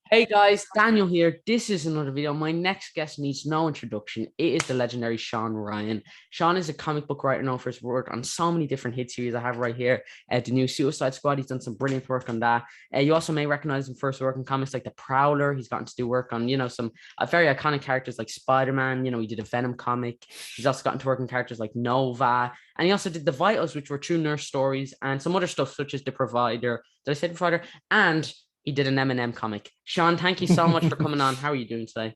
Hey guys, Daniel here. This is another video. My next guest needs no introduction. It is the legendary Sean Ryan. Sean is a comic book writer known for his work on so many different hit series I have right here. The new Suicide Squad, he's done some brilliant work on that. You also may recognize him first work in comics like the Prowler. He's gotten to do work on, some very iconic characters like Spider-Man. He did a Venom comic. He's also gotten to work on characters like Nova. And he also did the Vitals, which were true nurse stories, and some other stuff such as The Provider. Did I say The Provider? And he did an M&M comic. Sean, thank you so much for coming on. How are you doing today?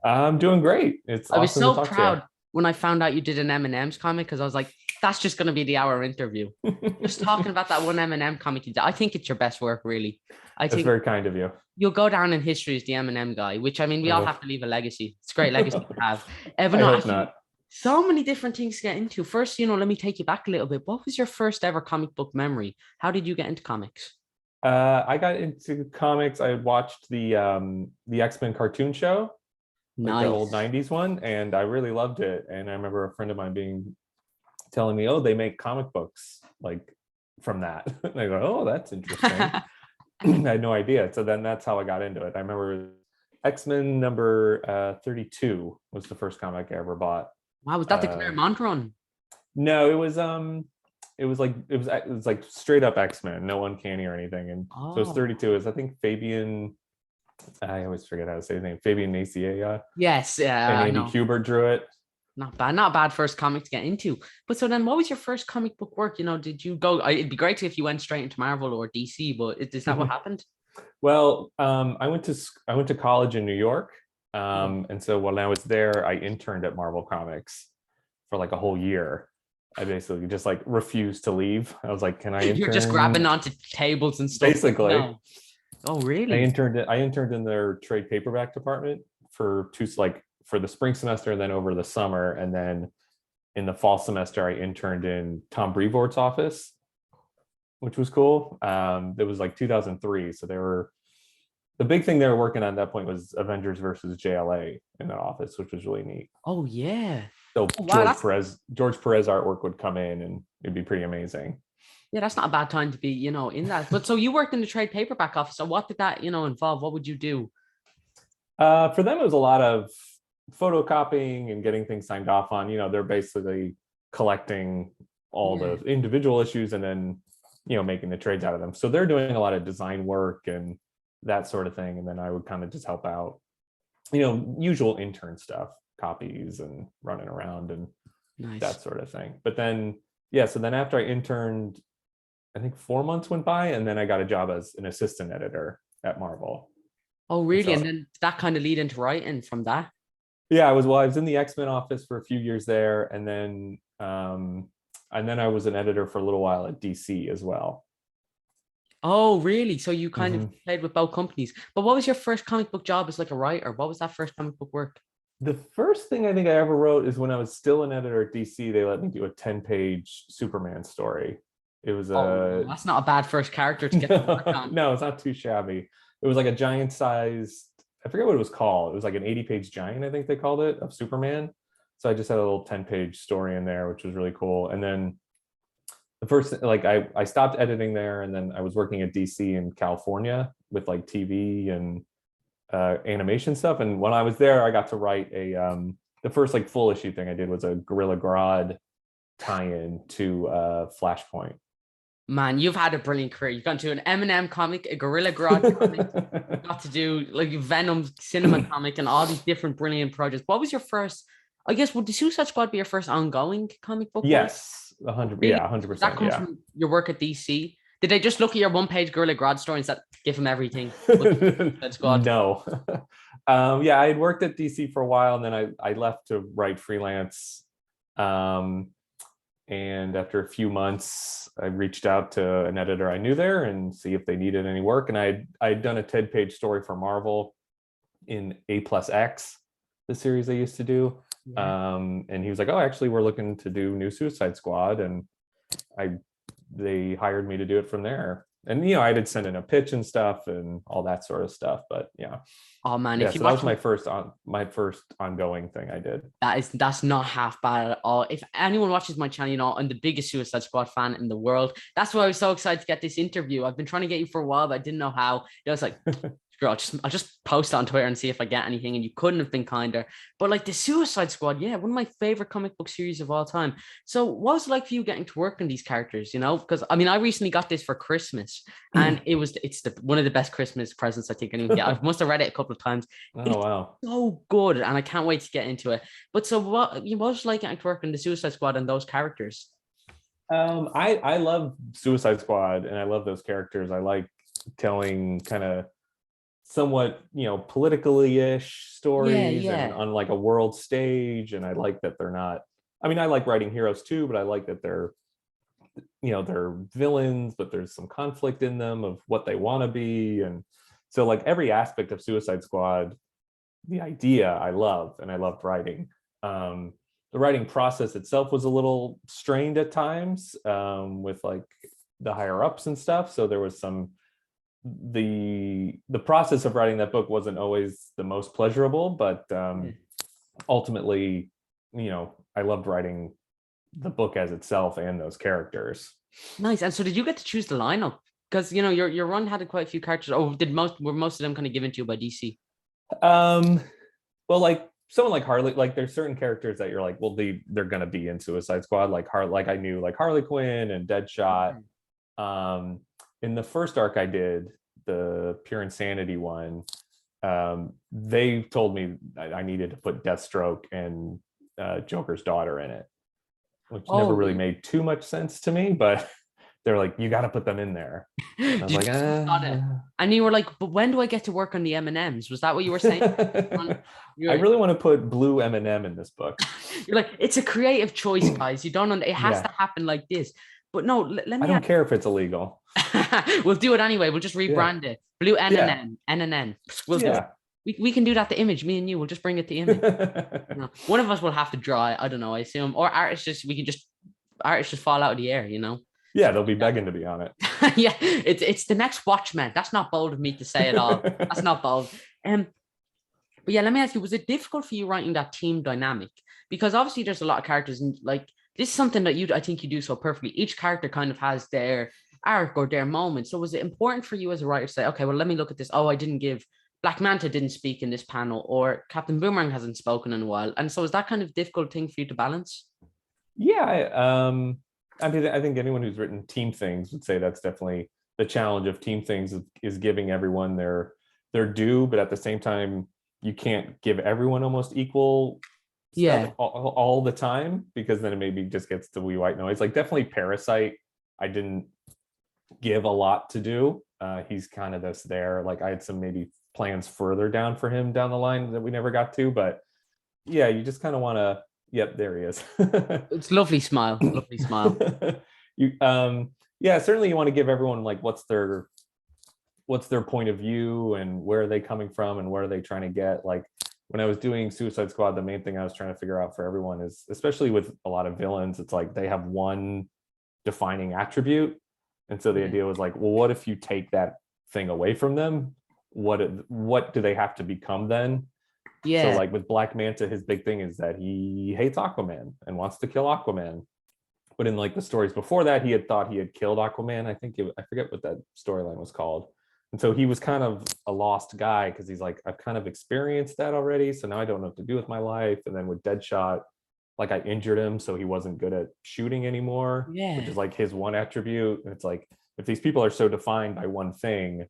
I'm doing great. It's I was awesome to so talk to proud when I found out you did an M&M's comic because I was like, that's just going to be the hour interview. you. Just talking about that one M&M comic you did. I think it's your best work, really. I That's think very kind of you. you'll go down in history as the M&M guy, which I mean, we all have to leave a legacy. It's a great legacy to have. But I no, hope actually, not. so many different things to get into. First, let me take you back a little bit. What was your first ever comic book memory? How did you get into comics? I got into comics. I watched the X-Men cartoon show, like the old Nice. 90s one, and I really loved it. And I remember a friend of mine telling me, "Oh, they make comic books like from that." And I go, "Oh, that's interesting." I had no idea. So then that's how I got into it. I remember X-Men number 32 was the first comic I ever bought. Wow, was that the Claremont run? No, it was like straight up X-Men, no Uncanny or anything. And so it's Oh, 32 is I think Fabian, I always forget how to say his name, Fabian Naciea, yes, yeah, and I Andy know. Kubert drew it. Not bad first comic to get into. But so then, what was your first comic book work? Did you go? It'd be great if you went straight into Marvel or DC, but is that what happened? Well, I went to college in New York, Oh. and so when I was there, I interned at Marvel Comics for like a whole year. I basically just like refused to leave. I was like, "Can I You're just grabbing intern?" onto tables and stuff. Like, Basically, no. Oh, I really? interned. I interned in their trade paperback department for the spring semester, and then over the summer, and then in the fall semester, I interned in Tom Brevoort's office, which was cool. It was like 2003, so the big thing they were working on at that point was Avengers versus JLA in that office, which was really neat. Oh, yeah. So Oh, wow. George Perez artwork would come in, and it'd be pretty amazing. Yeah, that's not a bad time to be, in that. But so you worked in the trade paperback office. So what did that, involve? What would you do? For them, it was a lot of photocopying and getting things signed off on. They're basically collecting all Yeah. the individual issues and then making the trades out of them. So they're doing a lot of design work and that sort of thing, and then I would kind of just help out, usual intern stuff, copies and running around and Nice. that sort of thing. But then yeah, so then after I interned, I think 4 months went by, and then I got a job as an assistant editor at Marvel. Oh, And really? And so then that kind of lead into writing from that? yeah, I was in the X-Men office for a few years there, and then I was an editor for a little while at DC as well. Oh, really? So you kind of Mhm. played with both companies. But what was your first comic book job as like a writer? What was that first comic book work? The first thing I think I ever wrote is when I was still an editor at DC. They let me do a 10-page Superman story. It was Oh, no, a that's not a bad first character to get to work on. no, it's not too shabby. It was like a giant sized, I forget what it was called. It was like an 80-page giant, I think they called it, of Superman. So I just had a little 10-page story in there, which was really cool. And then the first, like I stopped editing there, and then I was working at DC in California with like TV and animation stuff. And when I was there, I got to write the first like full issue thing I did was a Gorilla Grodd tie-in to Flashpoint. Man, you've had a brilliant career. You've gone to an M&M comic, a Gorilla Grodd comic. You got to do like Venom cinema comic and all these different brilliant projects. What was your first? I guess would the Suicide Squad be your first ongoing comic book work? Yes, 100. Really? Yeah, Did that 100%. come Yeah. from your work at DC? Did they just look at your one-page Gorilla Grodd story and said, "Give him everything"? With Suicide Squad. No. Yeah, I had worked at DC for a while, and then I left to write freelance. Um, and after a few months, I reached out to an editor I knew there and see if they needed any work. And I'd done a 10-page story for Marvel in A plus X, the series they used to do. Yeah. And he was like, "Oh, actually, we're looking to do new Suicide Squad," and they hired me to do it from there. And I did send in a pitch and stuff and all that sort of stuff. But yeah. Oh man, Yeah, if you so that watch was my first ongoing thing I did. that's not half bad at all. If anyone watches my channel, I'm the biggest Suicide Squad fan in the world. That's why I was so excited to get this interview. I've been trying to get you for a while, but I didn't know how. I was like, girl, I'll just post it on Twitter and see if I get anything. And you couldn't have been kinder. But like the Suicide Squad, yeah, one of my favorite comic book series of all time. So what was it like for you getting to work on these characters? Because I mean, I recently got this for Christmas, and it's one of the best Christmas presents I think anyone can get. I must have read it a couple of times. Oh wow. So good, and I can't wait to get into it. But so what was like getting to work in the Suicide Squad and those characters? I love Suicide Squad and I love those characters. I like telling kind of somewhat politically-ish stories and on like a world stage, and I like that they're not, I mean, I like writing heroes too, but I like that they're villains, but there's some conflict in them of what they want to be. And so like every aspect of Suicide Squad, the idea I love, and I loved writing. The writing process itself was a little strained at times with like the higher ups and stuff. So there was the process of writing that book wasn't always the most pleasurable, but ultimately, I loved writing the book as itself and those characters. Nice. And so did you get to choose the lineup? Because your run had quite a few characters. Oh, were most of them kind of given to you by DC? Well, like someone like Harley, like there's certain characters that you're like, well, they're gonna be in Suicide Squad, like I knew like Harley Quinn and Deadshot. In the first arc I did, the Pure Insanity one, they told me I needed to put Deathstroke and Joker's daughter in it, which never really made too much sense to me, but they're like, you got to put them in there. I was like, got it. And you were like, but when do I get to work on the M&Ms? Was that what you were saying? I really want to put blue M&M in this book. You're like, it's a creative choice, guys. You don't know, it has to happen like this. But no, let me. I don't care if it's illegal. We'll do it anyway. We'll just rebrand it. Blue N&N, N&N. We'll do it. We can do that to Image. Me and you will just bring it to Image. One of us will have to draw it. I don't know. I assume, or artists just fall out of the air. Yeah, they'll be begging to be on it. Yeah, it's the next Watchmen. That's not bold of me to say at all. That's not bold. But yeah, let me ask you: was it difficult for you writing that team dynamic? Because obviously, there's a lot of characters, and like this is something that I think you do so perfectly. Each character kind of has their arc or their moment. So was it important for you as a writer to say, okay, well, let me look at this. Oh, I didn't give Black Manta didn't speak in this panel, or Captain Boomerang hasn't spoken in a while, and so is that kind of difficult thing for you to balance? Yeah, I mean, I think anyone who's written team things would say that's definitely the challenge of team things is giving everyone their due, but at the same time, you can't give everyone almost equal stuff all the time, because then it maybe just gets to wee white noise. Like definitely Parasite, I didn't give a lot to do. He's kind of this there. Like I had some maybe plans further down for him down the line that we never got to, but yeah, you just kind of want to. Yep, there he is. It's lovely smile. Lovely smile. Yeah, certainly you want to give everyone like what's their point of view and where are they coming from and where are they trying to get. Like when I was doing Suicide Squad, the main thing I was trying to figure out for everyone is, especially with a lot of villains, it's like they have one defining attribute. And so the idea was like, well, what if you take that thing away from them? What do they have to become then? Yeah. So like with Black Manta, his big thing is that he hates Aquaman and wants to kill Aquaman. But in like the stories before that, he had thought he had killed Aquaman. I forget what that storyline was called. And so he was kind of a lost guy because he's like, I've kind of experienced that already. So now I don't know what to do with my life. And then with Deadshot, like I injured him, so he wasn't good at shooting anymore, which is like his one attribute. And it's like, if these people are so defined by one thing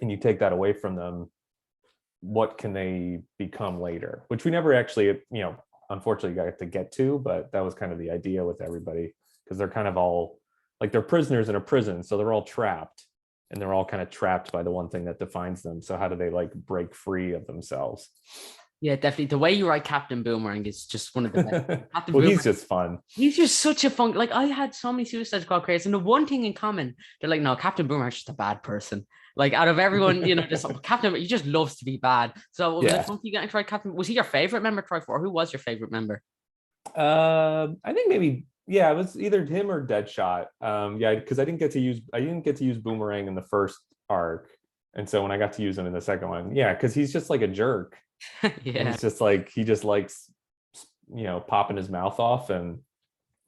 and you take that away from them, what can they become later? Which we never actually, unfortunately got to get to, but that was kind of the idea with everybody, because they're kind of all like they're prisoners in a prison. So they're all trapped and they're all kind of trapped by the one thing that defines them. So how do they like break free of themselves? Yeah, definitely. The way you write Captain Boomerang is just one of the best. Well, he's just fun. He's just such a fun. Like I had so many Suicide Squad creators, and the one thing in common, they're like, no, Captain Boomerang's just a bad person. Like out of everyone, just Captain, he just loves to be bad. So once you get to try Captain, was he your favorite member? Try for who was your favorite member? I think maybe Yeah, it was either him or Deadshot. Yeah, because I didn't get to use Boomerang in the first arc, and so when I got to use him in the second one, yeah, because he's just like a jerk, and Yeah. it's just like he just likes, popping his mouth off and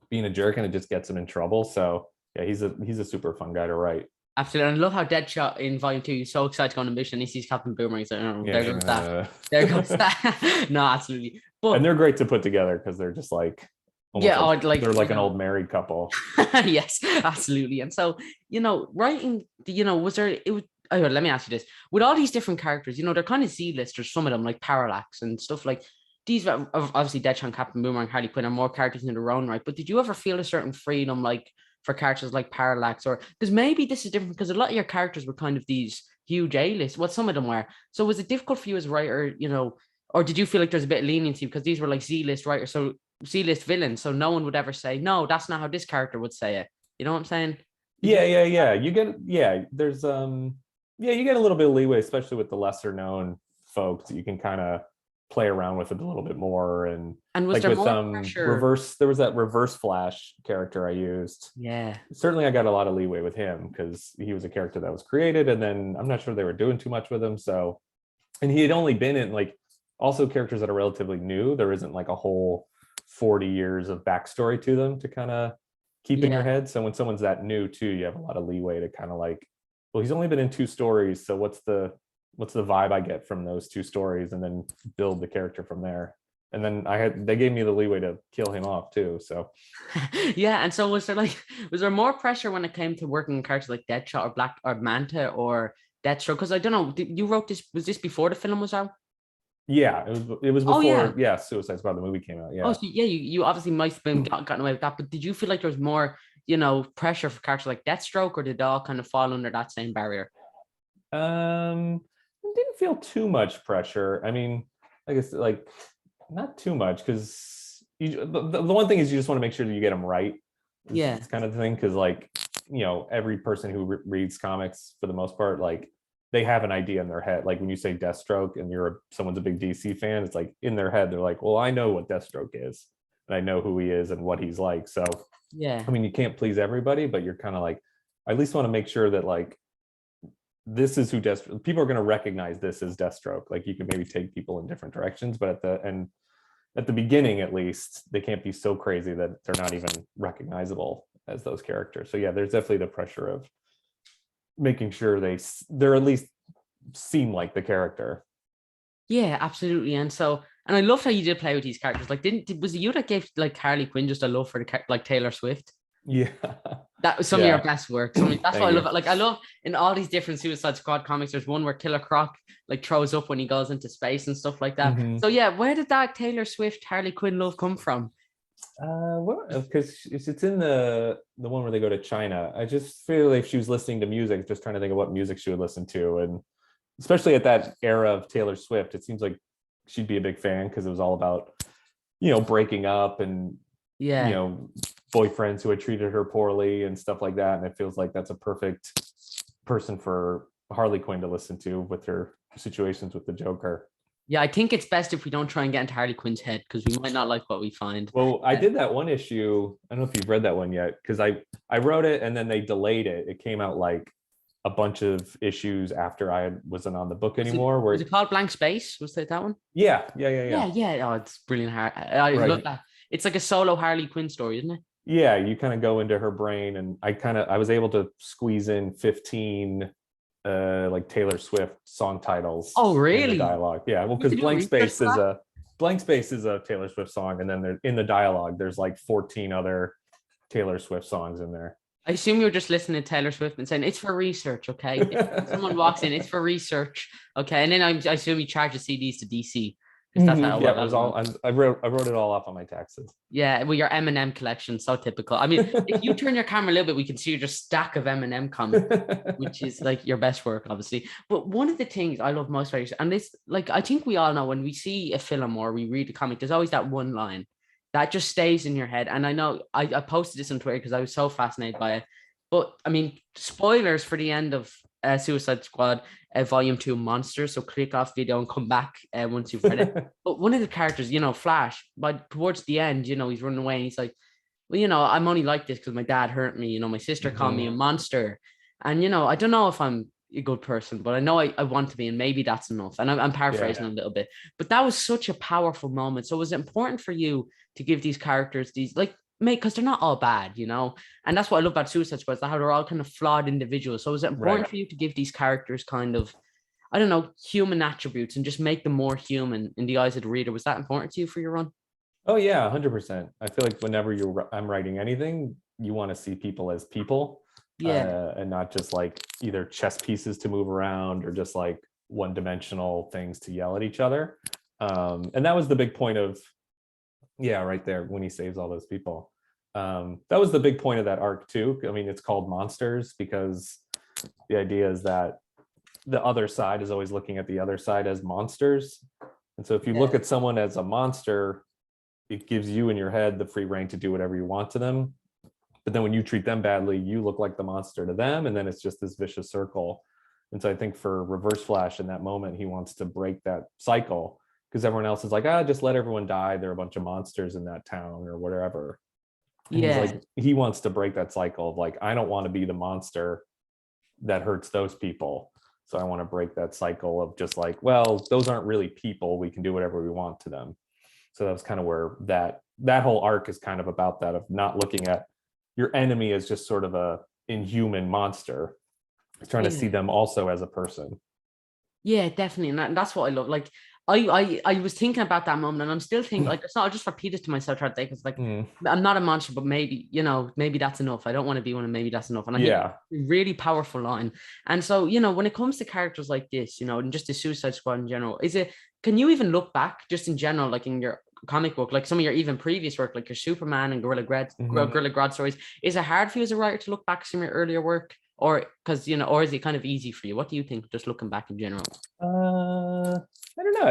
being a jerk, and it just gets him in trouble. So yeah, he's a super fun guy to write. Absolutely. And I love how Deadshot in Volume 2, he's so excited to go on a mission. He sees Captain Boomerang. He's like, oh, there goes that. Yeah, There goes that. No, absolutely. and But they're great to put together because they're just like almost yeah, like like they're like an old married couple. yes, absolutely. And so, writing, was there, it was, oh, let me ask you this. With all these different characters, they're kind of Z-listers, some of them, like Parallax and stuff like these, obviously Deadshot, Captain Boomerang, Harley Quinn are more characters in their own right. But did you ever feel a certain freedom, like, for characters like Parallax? Or, because maybe this is different, because a lot of your characters were kind of these huge A-list, what some of them were. So was it difficult for you as a writer, or did you feel like there's a bit of leniency because these were like Z-list writers, so Z-list villains, so no one would ever say, no, that's not how this character would say it. You know what I'm saying? Yeah. There's you get a little bit of leeway, especially with the lesser known folks. You can kind of play around with it a little bit more. And And was like there with more pressure? there was that Reverse Flash character I used. Yeah. Certainly I got a lot of leeway with him because he was a character that was created, and then I'm not sure they were doing too much with him. So, and he had only been in like also characters that are relatively new. There isn't like a whole 40 years of backstory to them to kind of keep in your head. So when someone's that new too, you have a lot of leeway to kind of like, well, he's only been in 2 stories, so what's the vibe I get from those 2 stories, and then build the character from there. And then they gave me the leeway to kill him off too. So Yeah. And so was there more pressure when it came to working on characters like Deadshot or Black or Manta or Deathstroke? Because I don't know, you wrote this, was this before the film was out? yeah, it was Oh before yeah. Suicide Squad the movie came out. Oh, Yeah. so yeah, you obviously might have been gotten away with that, but did you feel like there was more, pressure for characters like Deathstroke, or did they all kind of fall under that same barrier? Didn't feel too much pressure. I mean, I guess like not too much, because the one thing is you just want to make sure that you get them right. Yeah. It's kind of the thing, because like every person who reads comics for the most part, like they have an idea in their head. Like when you say Deathstroke and someone's a big DC fan, it's like in their head they're like, well, I know what Deathstroke is, and I know who he is and what he's like. So Yeah. I mean, you can't please everybody, but you're kind of like, I at least want to make sure that like this is who people are going to recognize this as Deathstroke. Like you can maybe take people in different directions, but at the beginning, at least, they can't be so crazy that they're not even recognizable as those characters. So yeah, there's definitely the pressure of making sure they're at least seem like the character. Yeah, absolutely. And I loved how you did play with these characters. Like, was it you that gave like Harley Quinn just a love for like Taylor Swift? Yeah. That was some of your best work. That's why I love it. Like, I love in all these different Suicide Squad comics, there's one where Killer Croc like throws up when he goes into space and stuff like that. Mhm. So yeah, where did that Taylor Swift Harley Quinn love come from? Well, because it's in the one where they go to China. I just feel like she was listening to music, just trying to think of what music she would listen to, and especially at that era of Taylor Swift, it seems like she'd be a big fan because it was all about breaking up and boyfriends who had treated her poorly and stuff like that. And it feels like that's a perfect person for Harley Quinn to listen to with her situations with the Joker. Yeah, I think it's best if we don't try and get into Harley Quinn's head, because we might not like what we find. Well, I did that one issue. I don't know if you've read that one yet, because I wrote it and then they delayed it. It came out like a bunch of issues after I wasn't on the book anymore. Was it called Blank Space? Was that one? Yeah. Oh, it's brilliant. I love that. It's like a solo Harley Quinn story, isn't it? Yeah, you kind of go into her brain, and I was able to squeeze in 15 like Taylor Swift song titles. Oh, really? Dialogue. Yeah, well, because Blank Space is a Taylor Swift song, and then in the dialogue there's like 14 other Taylor Swift songs in there. I assume you're just listening to Taylor Swift and saying it's for research, okay? If someone walks in, it's for research, okay? And then I assume you charge the CDs to DC. That's how it was all. I wrote it all off on my taxes. Yeah, well, your M&M collection, so typical. I mean, if you turn your camera a little bit, we can see your just stack of M&M comics, which is like your best work, obviously. But one of the things I love most about it, and this, like, I think we all know when we see a film or we read a comic, there's always that one line that just stays in your head. And I know I posted this on Twitter because I was so fascinated by it. But I mean, spoilers for the end of Suicide Squad Volume 2 Monsters. So click off video and come back once you've read it. But one of the characters, Flash, but towards the end, he's running away and he's like, well, I'm only like this because my dad hurt me. My sister called me a monster. And, I don't know if I'm a good person, but I know I want to be, and maybe that's enough. And I'm paraphrasing a little bit, but that was such a powerful moment. So it was important for you to give these characters these, like, mate, because they're not all bad, and that's what I love about Suicide Squad, is how they're all kind of flawed individuals. So it was important for you to give these characters kind of, I don't know, human attributes and just make them more human in the eyes of the reader. Was that important to you for your run? Oh yeah, 100%. I feel like whenever I'm writing anything, you want to see people as people, Yeah. and not just like either chess pieces to move around or just like one-dimensional things to yell at each other. And that was the big point of, yeah, right there when he saves all those people. That was the big point of that arc too. I mean, it's called Monsters because the idea is that the other side is always looking at the other side as monsters. And so if you look at someone as a monster, it gives you in your head the free reign to do whatever you want to them. But then when you treat them badly, you look like the monster to them. And then it's just this vicious circle. And so I think for Reverse Flash in that moment, he wants to break that cycle because everyone else is like, just let everyone die. They're a bunch of monsters in that town or whatever. And he's like, he wants to break that cycle of like, I don't want to be the monster that hurts those people. So I want to break that cycle of just like, well, those aren't really people. We can do whatever we want to them. So that was kind of where that whole arc is kind of about, that of not looking at your enemy as just sort of a inhuman monster, trying to see them also as a person. Yeah, definitely. And that's what I love. Like, I was thinking about that moment, and I'm still thinking, like, it's not, I just repeated to myself throughout the day, because like I'm not a monster, but maybe, maybe that's enough. I don't want to be one, and maybe that's enough. And I think really powerful line. And so, when it comes to characters like this, and just the Suicide Squad in general, can you even look back just in general, like in your comic book, like some of your even previous work, like your Superman and Gorilla Grodd stories, is it hard for you as a writer to look back some of your earlier work? Or because or is it kind of easy for you? What do you think, just looking back in general? I don't know.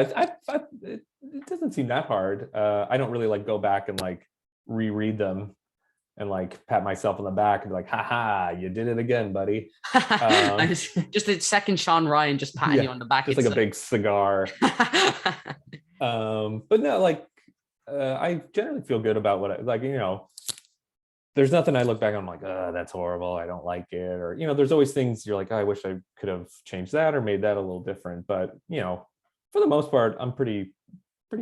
It doesn't seem that hard. I don't really like go back and like reread them and like pat myself on the back and be like, haha, you did it again, buddy. Just a second Sean Ryan just patting you on the back. Just like a big cigar. But no, like I generally feel good about what I like, there's nothing I look back on, I'm like, that's horrible, I don't like it. Or, there's always things you're like, I wish I could have changed that or made that a little different. But, for the most part, I'm pretty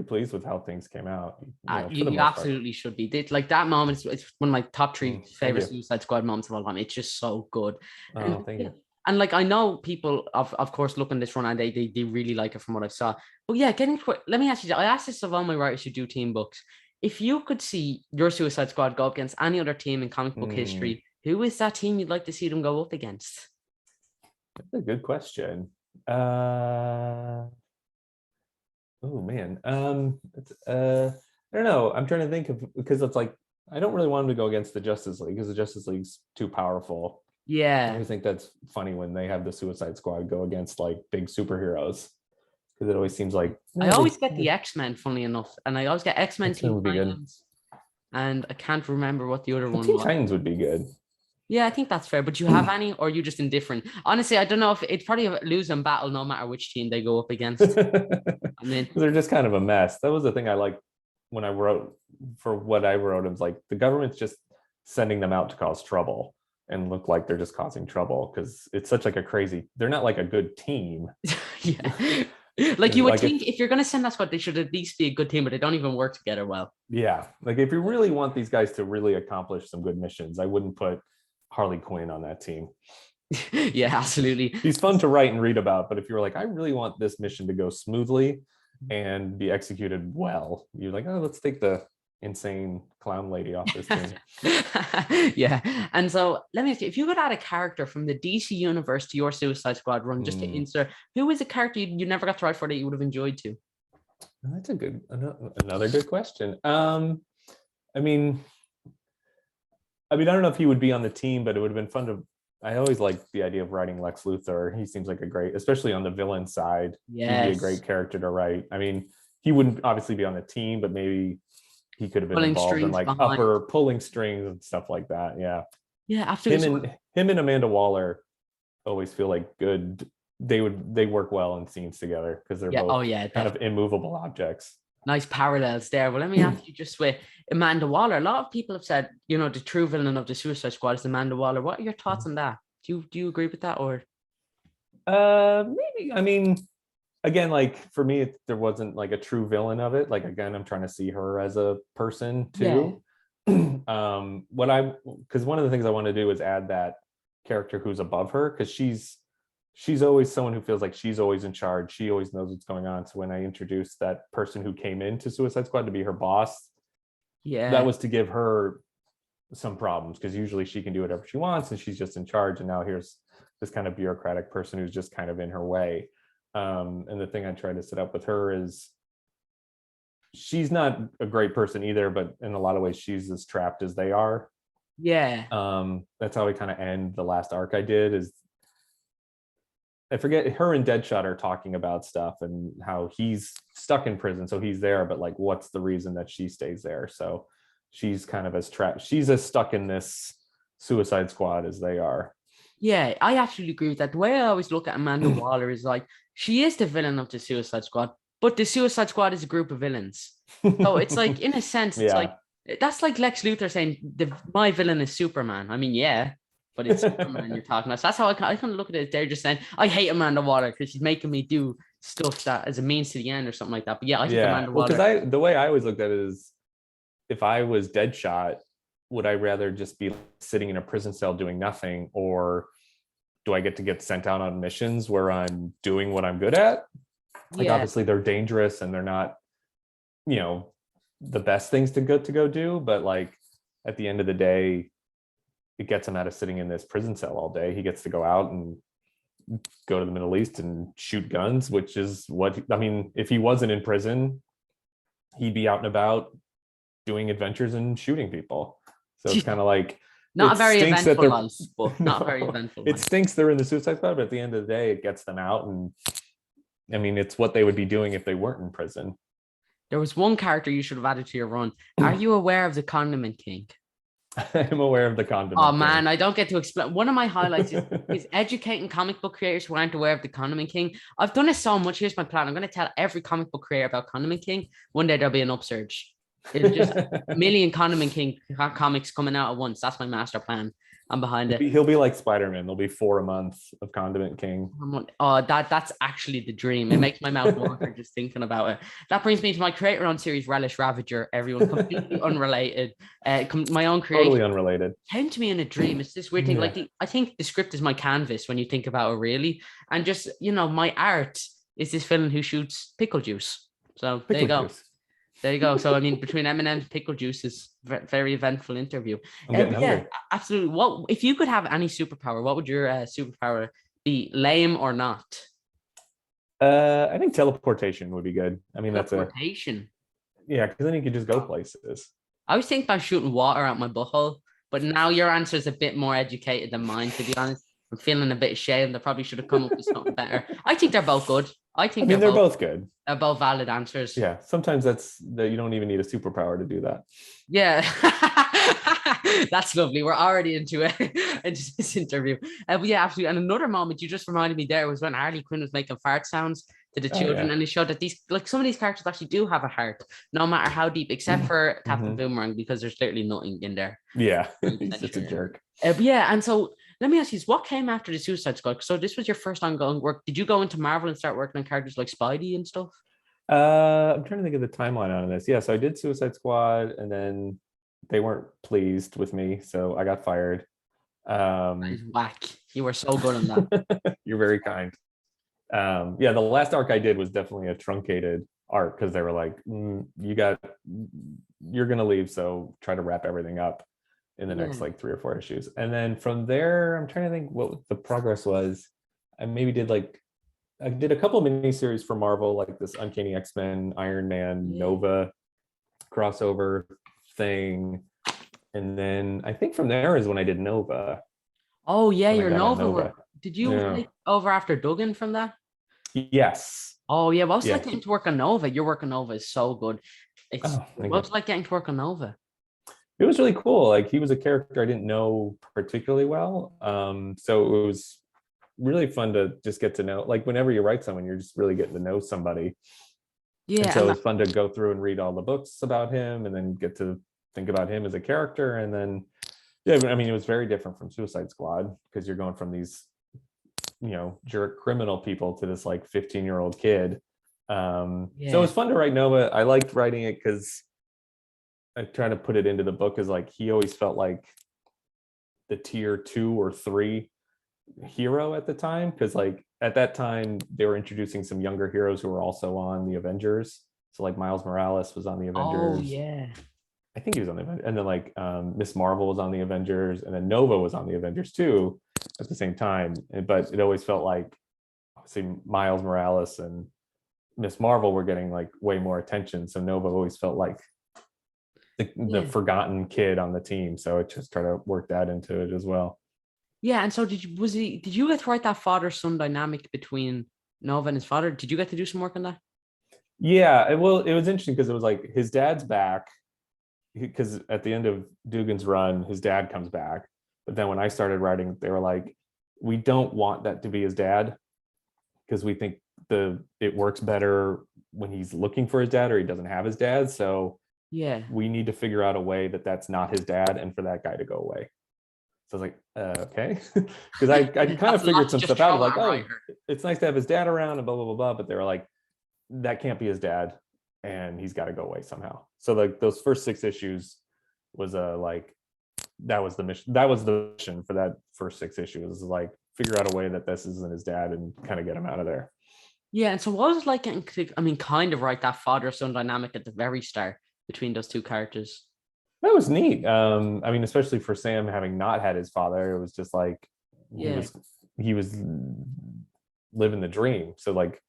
pleased with how things came out. You absolutely should be. Like that moment, it's one of my top 3 favorite Suicide Squad moments of all time. It's just so good. Thank you. And like, I know people, of course, look in this run and they really like it from what I saw. But yeah, let me ask you, I asked this of all my writers who do team books. If you could see your Suicide Squad go up against any other team in comic book history, who is that team you'd like to see them go up against? That's a good question. Oh man. I don't know. I'm trying to think of, because it's like, I don't really want them to go against the Justice League because the Justice League's too powerful. Yeah. I always think that's funny when they have the Suicide Squad go against like big superheroes, because it always seems like I always get the X-Men, funny enough, and I always get X-Men Teen Titans, and I can't remember what the other one was. Teen Titans would be good. Yeah, I think that's fair. But do you have any, or are you just indifferent? Honestly, I don't know if it's probably a losing battle no matter which team they go up against. I mean, they're just kind of a mess. That was the thing I liked when I wrote, for what I wrote, it was like the government's just sending them out to cause trouble and look like they're just causing trouble, because it's such like a crazy, they're not like a good team. Yeah. Like you would think if you're going to send that squad, they should at least be a good team, but they don't even work together well. Yeah. Like if you really want these guys to really accomplish some good missions, I wouldn't put Harley Quinn on that team. Yeah, absolutely. He's fun to write and read about, but if you're like, I really want this mission to go smoothly and be executed well, you're like, oh, let's take the insane clown lady off this team. Yeah. And so let me ask you, if you could add a character from the DC universe to your Suicide Squad run, just to insert, who is a character you never got to write for that you would have enjoyed to? That's another good question. I mean, I don't know if he would be on the team, but it would have been fun to, I always liked the idea of writing Lex Luthor. He seems like a great, especially on the villain side, he'd be a great character to write. I mean, he wouldn't obviously be on the team, but maybe he could have been involved in like pulling strings and stuff like that. Yeah, absolutely. Him and Amanda Waller always feel like good. They work well in scenes together because they're both kind of immovable objects. Nice parallels there. Well, let me ask you just with Amanda Waller. A lot of people have said, the true villain of the Suicide Squad is Amanda Waller. What are your thoughts on that? Do you agree with that, or? Maybe. I mean, again, like for me, there wasn't like a true villain of it. Like again, I'm trying to see her as a person too. Because one of the things I want to do is add that character who's above her, because she's always someone who feels like she's always in charge. She always knows what's going on. So when I introduced that person who came into Suicide Squad to be her boss, that was to give her some problems, because usually she can do whatever she wants and she's just in charge. And now here's this kind of bureaucratic person who's just kind of in her way. And the thing I try to set up with her is she's not a great person either, but in a lot of ways she's as trapped as they are. Yeah. That's how we kind of end the last arc I did. Is I forget, her and Deadshot are talking about stuff and how he's stuck in prison, so he's there, but like what's the reason that she stays there? So she's kind of as trapped, she's as stuck in this Suicide Squad as they are. Yeah, I actually agree with that. The way I always look at Amanda Waller is like, she is the villain of the Suicide Squad, but the Suicide Squad is a group of villains. So it's like, in a sense, it's like, that's like Lex Luthor saying, my villain is Superman. I mean, yeah, but it's Superman you're talking about. So that's how I kind of look at it. They're just saying, I hate Amanda Waller because she's making me do stuff that as a means to the end or something like that. But yeah, I think Amanda Waller. Because the way I always looked at it is, if I was Deadshot, would I rather just be sitting in a prison cell doing nothing, or do I get sent out on missions where I'm doing what I'm good at? Like obviously they're dangerous and they're not, the best things to go do, but like at the end of the day, it gets him out of sitting in this prison cell all day. He gets to go out and go to the Middle East and shoot guns, which is if he wasn't in prison, he'd be out and about doing adventures and shooting people. So it's kind of like, not a very eventful life, but not a very eventful life. It stinks they're in the Suicide Squad, but at the end of the day, it gets them out. And I mean, it's what they would be doing if they weren't in prison. There was one character you should have added to your run. Are you aware of the Condiment King? I'm aware of the Condiment King. Man, I don't get to explain. One of my highlights is educating comic book creators who aren't aware of the Condiment King. I've done it so much. Here's my plan. I'm going to tell every comic book creator about Condiment King. One day there'll be an upsurge. It's just a million Condiment King comics coming out at once. That's my master plan. I'm behind it. He'll be like Spider-Man. There'll be 4 a month of Condiment King. Oh, that's actually the dream. It makes my mouth water just thinking about it. That brings me to my creator-owned series, Relish Ravager. Everyone completely unrelated. My own creation. Totally unrelated. Came to me in a dream. It's this weird thing. Like I think the script is my canvas when you think about it, really. And just my art is this villain who shoots pickle juice. So there you go. There you go. So I mean, between M&M and pickle juice is very eventful interview. Yeah, absolutely. What if you could have any superpower? What would your superpower be? Lame or not? I think teleportation would be good. I mean, teleportation. Because then you could just go places. I was thinking about shooting water out my butthole, but now your answer is a bit more educated than mine. To be honest, I'm feeling a bit ashamed. I probably should have come up with something better. I think they're both good. I mean, they're both good. They're both valid answers. Yeah, sometimes that you don't even need a superpower to do that. Yeah, that's lovely. We're already into this interview. But yeah, absolutely. And another moment you just reminded me there was when Harley Quinn was making fart sounds to the children, and they showed that some of these characters actually do have a heart, no matter how deep, except for Captain Boomerang, because there's literally nothing in there. Yeah, he's just a jerk. Yeah, and so let me ask you, what came after the Suicide Squad? So this was your first ongoing work. Did you go into Marvel and start working on characters like Spidey and stuff? I'm trying to think of the timeline on this. Yeah, so I did Suicide Squad, and then they weren't pleased with me, so I got fired. That is whack. You were so good on that. You're very kind. The last arc I did was definitely a truncated arc, because they were like, you're gonna leave, so try to wrap everything up in the next like 3 or 4 issues. And then from there, I'm trying to think what the progress was. I did a couple of miniseries for Marvel, like this Uncanny X-Men, Iron Man, Nova crossover thing. And then I think from there is when I did Nova. Oh yeah, your Nova. Did you take over after Duggan from that? Yes. Oh yeah, what was it like getting to work on Nova? Your work on Nova is so good. What was it like getting to work on Nova? It was really cool. Like, he was a character I didn't know particularly well. So it was really fun to just get to know, like, whenever you write someone, you're just really getting to know somebody. Yeah, And so it's fun to go through and read all the books about him and then get to think about him as a character. And then, yeah, I mean, it was very different from Suicide Squad because you're going from these, jerk criminal people to this like 15-year-old kid. So it was fun to write Nova. I liked writing it because I try to put it into the book as like he always felt like the tier 2 or 3 hero at the time, because like at that time they were introducing some younger heroes who were also on the Avengers. So like Miles Morales was on the Avengers. Oh yeah. I think he was on the Avengers. And then like Miss Marvel was on the Avengers, and then Nova was on the Avengers too at the same time. But it always felt like obviously Miles Morales and Miss Marvel were getting like way more attention. So Nova always felt like the forgotten kid on the team. So it just tried to work that into it as well. Yeah, and so did you get to write that father-son dynamic between Nova and his father? Did you get to do some work on that? Yeah, it was interesting because it was like his dad's back, because at the end of Dugan's run, his dad comes back. But then when I started writing, they were like, we don't want that to be his dad because we think it works better when he's looking for his dad or he doesn't have his dad. So Yeah. we need to figure out a way that that's not his dad and for that guy to go away. So I was like, okay, because I kind of figured some stuff out. Like, oh, it's nice to have his dad around and blah, blah, blah, blah. But they were like, that can't be his dad and he's got to go away somehow. So like those first 6 issues was like, that was the mission for that first 6 issues, is like figure out a way that this isn't his dad and kind of get him out of there. Yeah, and so what was it like getting to, I mean, kind of write that father-son dynamic at the very start between those two characters? That was neat. I mean, especially for Sam having not had his father, it was just like he was living the dream. So like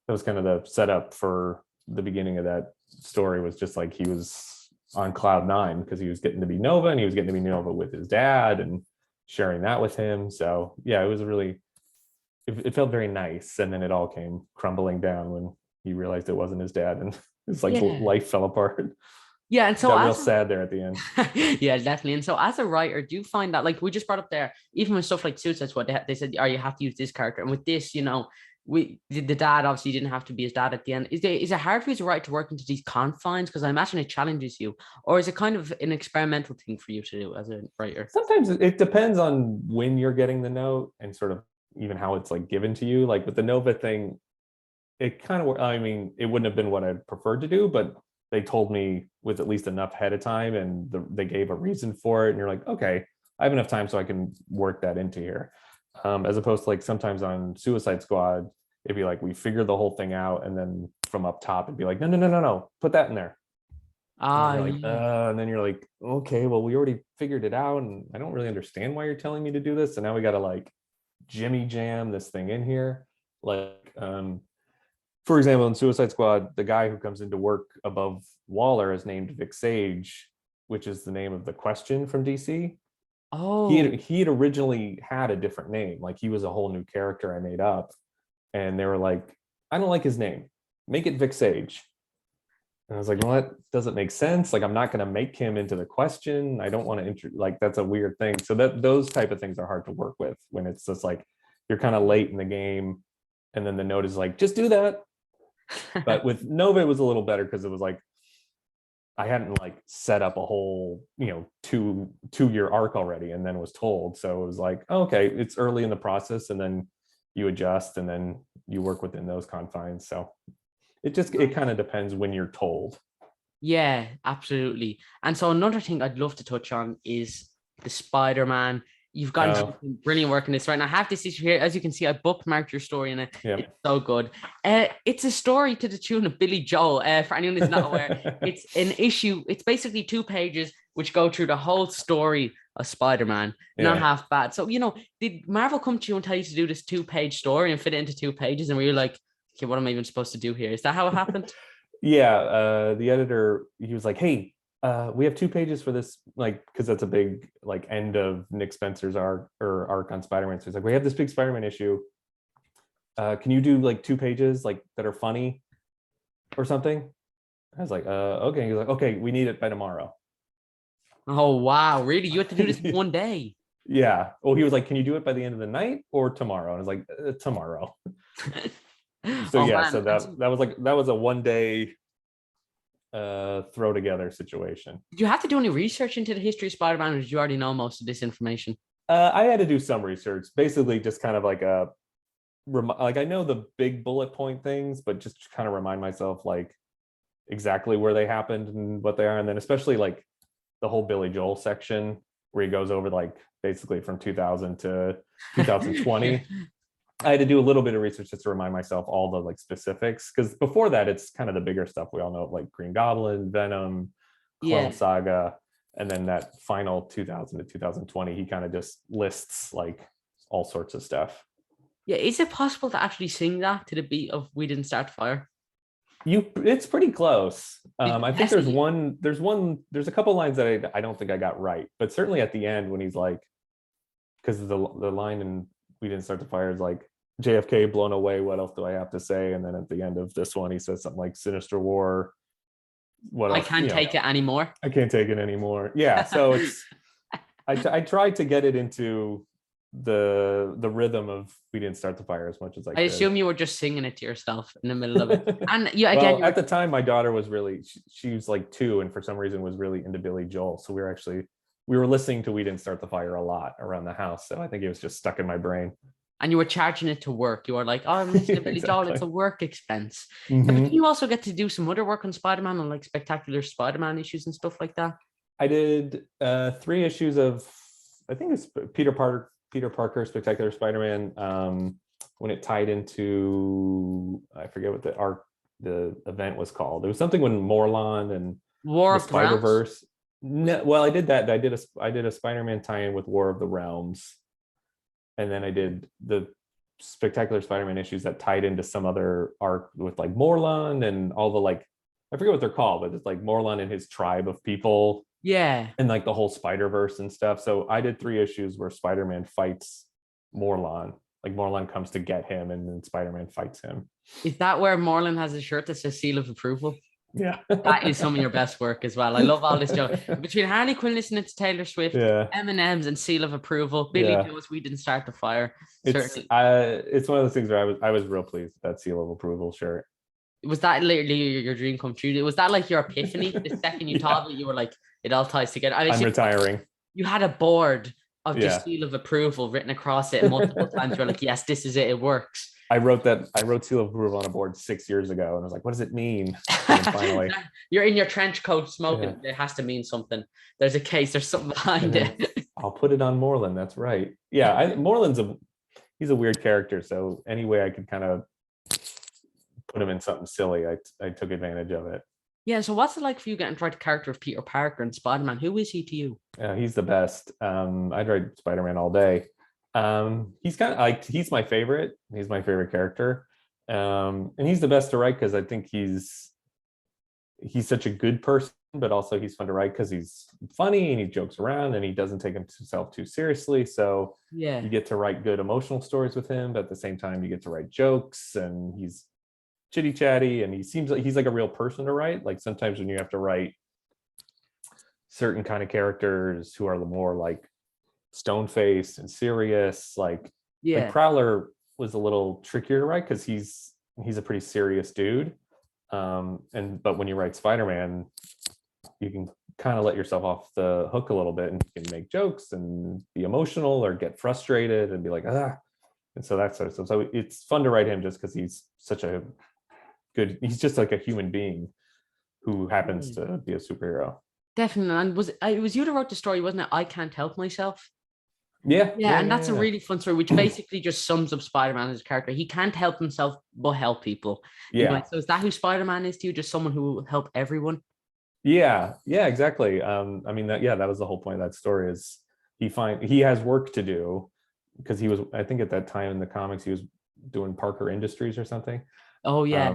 that was kind of the setup for the beginning of that story, was just like he was on cloud 9 because he was getting to be Nova, and he was getting to be Nova with his dad and sharing that with him. So yeah, it was really, it felt very nice. And then it all came crumbling down when he realized it wasn't his dad, and it's like life fell apart. Yeah, and so got real sad there at the end. Yeah, definitely. And so as a writer, do you find that, like we just brought up there, even with stuff like Suicide Squad, they said, oh, you have to use this character, and with this, the dad obviously didn't have to be his dad at the end. Is it hard for you to write to work into these confines? Because I imagine it challenges you, or is it kind of an experimental thing for you to do as a writer? Sometimes it depends on when you're getting the note and sort of even how it's like given to you. Like with the Nova thing, it kind of, I mean, it wouldn't have been what I'd preferred to do, but they told me with at least enough ahead of time, and they gave a reason for it. And you're like, okay, I have enough time so I can work that into here. As opposed to like sometimes on Suicide Squad, it'd be like, we figured the whole thing out. And then from up top, it'd be like, no, put that in there. And then you're like, okay, well, we already figured it out. And I don't really understand why you're telling me to do this. And now we got to like jimmy jam this thing in here. Like, for example, in Suicide Squad, the guy who comes into work above Waller is named Vic Sage, which is the name of the Question from DC. Oh, he had originally had a different name. Like he was a whole new character I made up. And they were like, I don't like his name. Make it Vic Sage. And I was like, well, that doesn't make sense. Like, I'm not going to make him into the Question. I don't want to like, that's a weird thing. So those type of things are hard to work with when it's just like, you're kind of late in the game. And then the note is like, just do that. But with Nova, it was a little better because it was like, I hadn't like set up a whole, 2-year arc already and then was told. So it was like, oh, okay, it's early in the process, and then you adjust and then you work within those confines. So it kind of depends when you're told. Yeah, absolutely. And so another thing I'd love to touch on is the Spider-Man. You've gotten some brilliant work in this, right? And I have this issue here. As you can see, I bookmarked your story in it. Yep. It's so good. It's a story to the tune of Billy Joel. For anyone who's not aware, it's an issue. It's basically 2 pages which go through the whole story of Spider-Man. Not half bad. So, did Marvel come to you and tell you to do this 2-page story and fit it into 2 pages? And were you like, okay, what am I even supposed to do here? Is that how it happened? Yeah. The editor, he was like, hey, we have 2 pages for this, like, because that's a big like end of Nick Spencer's arc on Spider-Man. So he's like, we have this big Spider-Man issue. Can you do like 2 pages like that are funny or something? I was like, okay. He's like, okay, we need it by tomorrow. Oh wow, really? You had to do this in one day? Yeah. Well, he was like, can you do it by the end of the night or tomorrow? And I was like, tomorrow. So Oh yeah, man, so that was a 1 day throw together situation. did you have to do any research into the history of Spider-Man, or did you already know most of this information? I had to do some research, basically just kind of like like I know the big bullet point things, but just kind of remind myself like exactly where they happened and what they are, and then especially like the whole Billy Joel section where he goes over like basically from 2000 to 2020. I had to do a little bit of research just to remind myself all the like specifics, because before that it's kind of the bigger stuff we all know, like Green Goblin, Venom, Clone Yeah. Saga, and then that final 2000 to 2020 he kind of just lists like all sorts of stuff. Yeah. Is it possible to actually sing that to the beat of "We Didn't Start the Fire"? It's pretty close. I think Testing it. there's a couple lines that I don't think I got right, but certainly at the end when he's like, because the line in "We Didn't Start the Fire" is like, JFK blown away, what else do I have to say? And then at the end of this one he says something like "Sinister War, what I else, can't take it anymore. I can't take it anymore." Yeah, so it's I tried to get it into the rhythm of "We Didn't Start the Fire" as much as I I could. assume you were just singing it to yourself in the middle of it. And yeah, again, Well, at the time my daughter was really, she was like 2 and for some reason was really into Billy Joel, so we were listening to "We Didn't Start the Fire" a lot around the house, so I think it was just stuck in my brain. and you were charging it to work. You were like, "Oh, I'm listening to Billy Joel. It's Exactly. a work expense." Yeah, but Hmm. you also get to do some other work on Spider-Man and like spectacular Spider-Man issues and stuff like that. I did 3 issues of, I think it's Peter Parker Spectacular Spider-Man, when it tied into, I forget what the event was called. It was something when Morlon and War the of the Realms. Spider-Verse. No, well, I did that. I did a Spider-Man tie-in with War of the Realms, and then I did the Spectacular Spider-Man issues that tied into some other arc with like Morlon and all the like, I forget what they're called, but it's like Morlon and his tribe of people Yeah. and like the whole Spider-Verse and stuff. So I did 3 issues where Spider-Man fights Morlon. Like Morlon comes to get him and then Spider-Man fights him. Is that where Moreland has a shirt that says "Seal of Approval"? Yeah. That is some of your best work as well. I love all this joke between Harley Quinn listening to Taylor Swift, Yeah. M&M's, and "Seal of Approval." Billy Yeah. Joel's "We Didn't Start the Fire." It's Certainly. it's one of those things where I was real pleased with that Seal of Approval shirt. Was that literally your dream come true? Was that like your epiphany? The second you Yeah. thought of it, you were like, it all ties together. I I'm assume retiring. you had a board of just Yeah. "Seal of Approval" written across it multiple times. You're like, yes, this is it. It works. I wrote Seal of Approval on a board 6 years ago and I was like, what does it mean? And then finally. You're in your trench coat smoking. Yeah. It has to mean something. There's a case. There's something behind it. I'll put it on Moreland. That's right. Yeah, Moreland's he's a weird character. So any way I could kind of put him in something silly, I took advantage of it. Yeah. So what's it like for you getting to write the character of Peter Parker and Spider-Man? Who is he to you? He's the best. I'd write Spider-Man all day. He's kind of like, he's my favorite. He's my favorite character. And he's the best to write because I think he's such a good person, but also he's fun to write because he's funny and he jokes around and he doesn't take himself too seriously. So Yeah. you get to write good emotional stories with him, but at the same time you get to write jokes and he's chitty chatty and he seems like he's like a real person to write. Like sometimes when you have to write certain kind of characters who are more like stone-faced and serious, like Yeah. Prowler was a little trickier to write because he's a pretty serious dude. But when you write Spider-Man, you can kind of let yourself off the hook a little bit and you can make jokes and be emotional or get frustrated and be like, ah. And so that sort of stuff. So it's fun to write him just because he's such a good, he's just like a human being who happens to be a superhero. Definitely. And it was you that wrote the story, wasn't it? "I Can't Help Myself." Yeah. Yeah, and that's a really fun story, which basically just sums up Spider-Man as a character. He can't help himself but help people. Yeah. So is that who Spider-Man is to you? Just someone who will help everyone? Yeah, exactly. I mean that was the whole point of that story is he has work to do because he was, I think at that time in the comics he was doing Parker Industries or something. Oh yeah.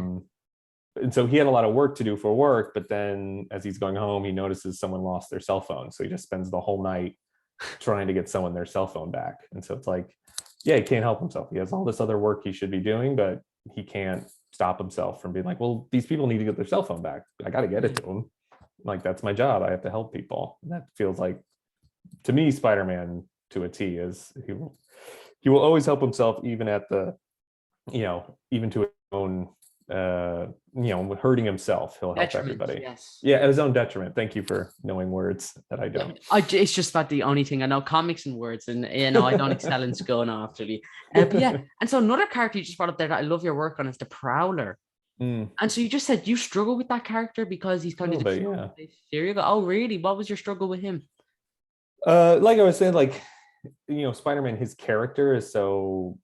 And so he had a lot of work to do for work, but then as he's going home, he notices someone lost their cell phone. So he just spends the whole night trying to get someone their cell phone back. And so it's like, yeah, he can't help himself. He has all this other work he should be doing, but he can't stop himself from being like, well, these people need to get their cell phone back. I got to get it to them. Like, that's my job. I have to help people. And that feels like, to me, Spider-Man to a T is he will always help himself, even at the, even to own hurting himself. He'll help Detriment, everybody. yes. Yeah, at his own detriment. Thank you for knowing words that I don't. It's just about the only thing I know, comics and words, and I don't excel in school now, actually. But yeah, and so another character you just brought up there that I love your work on is the Prowler. And so you just said you struggle with that character because he's kind of the serial. Oh, really? What was your struggle with him? Like I was saying, like, Spider-Man, his character is so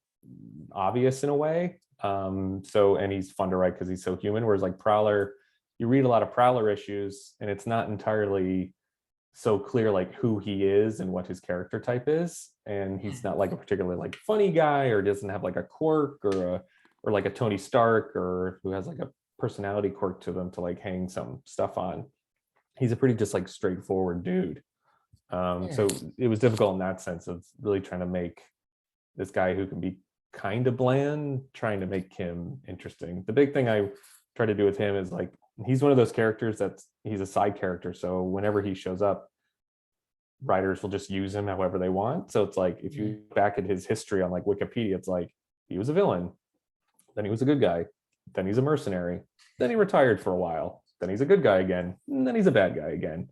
obvious in a way. And he's fun to write because he's so human. Whereas like Prowler, you read a lot of Prowler issues and it's not entirely so clear like who he is and what his character type is. And he's not like a particularly like funny guy, or doesn't have like a quirk or like a Tony Stark, or who has like a personality quirk to them to like hang some stuff on. He's a pretty just like straightforward dude. So it was difficult in that sense of really trying to make this guy who can be kind of bland, trying to make him interesting. The big thing I try to do with him is like, he's one of those characters he's a side character. So whenever he shows up, writers will just use him however they want. So it's like, if you look back at his history on like Wikipedia, it's like, he was a villain, then he was a good guy, then he's a mercenary, then he retired for a while, then he's a good guy again, and then he's a bad guy again.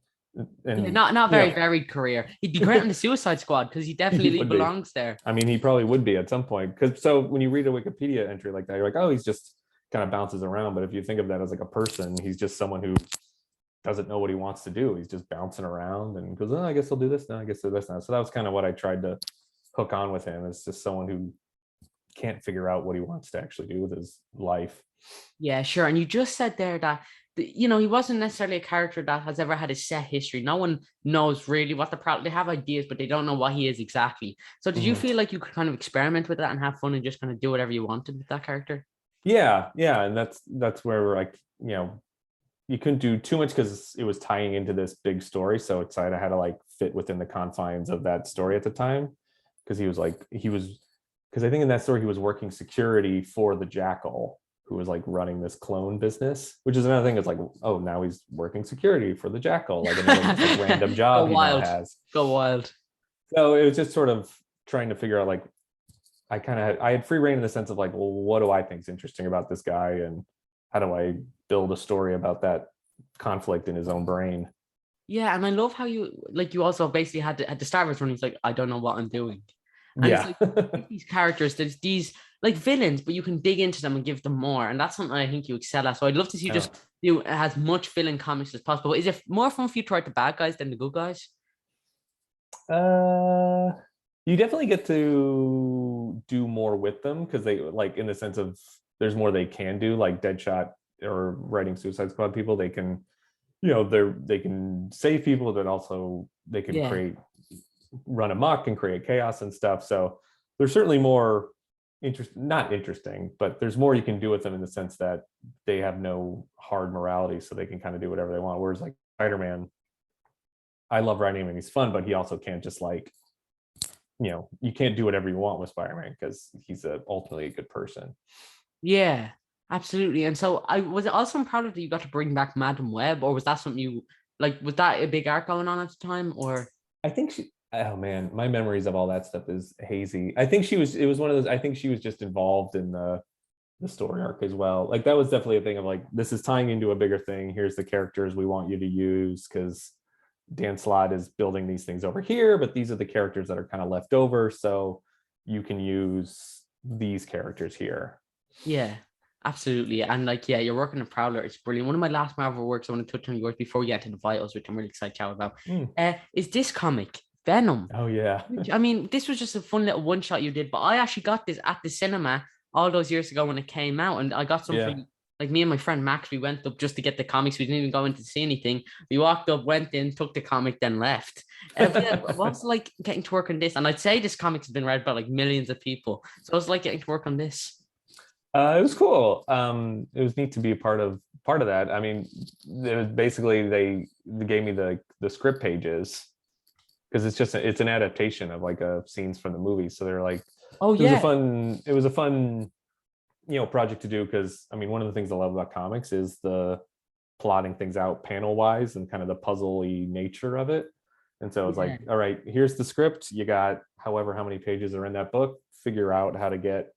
And not very varied career. He'd be great on the Suicide Squad because he definitely belongs there. I mean, he probably would be at some point. Because so when you read a Wikipedia entry like that, you're like, oh, he's just kind of bounces around. But if you think of that as like a person, he's just someone who doesn't know what he wants to do. He's just bouncing around and goes, oh, I guess I'll do this now. I guess I'll do this now. So that was kind of what I tried to hook on with him. Is just someone who can't figure out what he wants to actually do with his life. Yeah, sure. And you just said there that he wasn't necessarily a character that has ever had a set history. No one knows really what they have ideas, but they don't know what he is exactly. So did you feel like you could kind of experiment with that and have fun and just kind of do whatever you wanted with that character? Yeah. And that's where we're like, you couldn't do too much because it was tying into this big story. So it's I had to like fit within the confines of that story at the time. Because because I think in that story, he was working security for the Jackal, who was like running this clone business, which is another thing. It's like, oh, now he's working security for the Jackal, like another like random job he now has. Go wild. So it was just sort of trying to figure out, like, I had free reign in the sense of like, well, what do I think is interesting about this guy, and how do I build a story about that conflict in his own brain? Yeah, and I love how you also basically had to start with when he's like, I don't know what I'm doing. And yeah, it's like these characters, there's these like villains, but you can dig into them and give them more. And that's something I think you excel at. So I'd love to see you just do as much villain comics as possible. Is it more fun for you to write the bad guys than the good guys? You definitely get to do more with them because they, like, in the sense of there's more they can do, like Deadshot or writing Suicide Squad people, they can, they can save people, but also they can run amok and create chaos and stuff. So there's certainly more not interesting, but there's more you can do with them in the sense that they have no hard morality, so they can kind of do whatever they want. Whereas like Spider-Man, I love writing him and he's fun, but he also can't just like, you can't do whatever you want with Spider-Man because he's ultimately a good person. Yeah, absolutely. And so was it also proud of that you got to bring back Madam Web, or was that something you like, was that a big arc going on at the time? Or I think oh man, my memories of all that stuff is hazy. I think it was one of those, I think she was just involved in the story arc as well. Like that was definitely a thing of like, this is tying into a bigger thing. Here's the characters we want you to use because Dan Slott is building these things over here, but these are the characters that are kind of left over. So you can use these characters here. Yeah, absolutely. And like, yeah, you're working on Prowler. It's brilliant. One of my last Marvel works I want to touch on yours before we get to the Vitals, which I'm really excited to chat about, is this comic, Venom. Oh yeah. I mean, this was just a fun little one shot you did, but I actually got this at the cinema all those years ago when it came out, and I got some from, like, me and my friend Max. We went up just to get the comics. We didn't even go in to see anything. We walked up, went in, took the comic, then left. What's it like getting to work on this? And I'd say this comic has been read by like millions of people. So it was like getting to work on this. It was cool. It was neat to be a part of that. I mean, it was basically they gave me the script pages because it's an adaptation of like scenes from the movie. So they're like, oh yeah, it was a fun project to do because I mean, one of the things I love about comics is the plotting things out panel wise and kind of the puzzly nature of it. And so it's like, all right, here's the script. You got however how many pages are in that book. Figure out how to get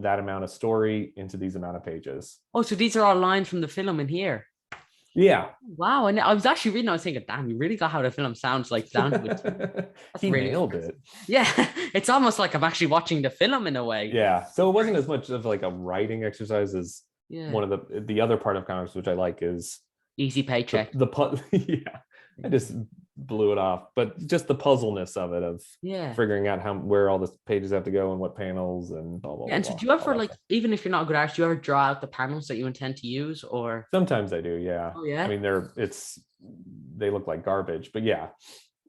that amount of story into these amount of pages. Oh, so these are all lines from the film in here. Yeah. Wow. And I was actually reading, I was thinking, damn, you really got how the film sounds like down to it. That's He really nailed impressive. it. Yeah. It's almost like I'm actually watching the film in a way. Yeah. So it wasn't as much of like a writing exercise as one of the other part of comics, which I like, is easy paycheck. Yeah. I just blew it off, but just the puzzleness of it, of figuring out where all the pages have to go and what panels and blah blah. And blah, so do you ever, like, even if you're not a good artist, do you ever draw out the panels that you intend to use? Or sometimes I do, yeah. Oh yeah. I mean, they look like garbage, but yeah,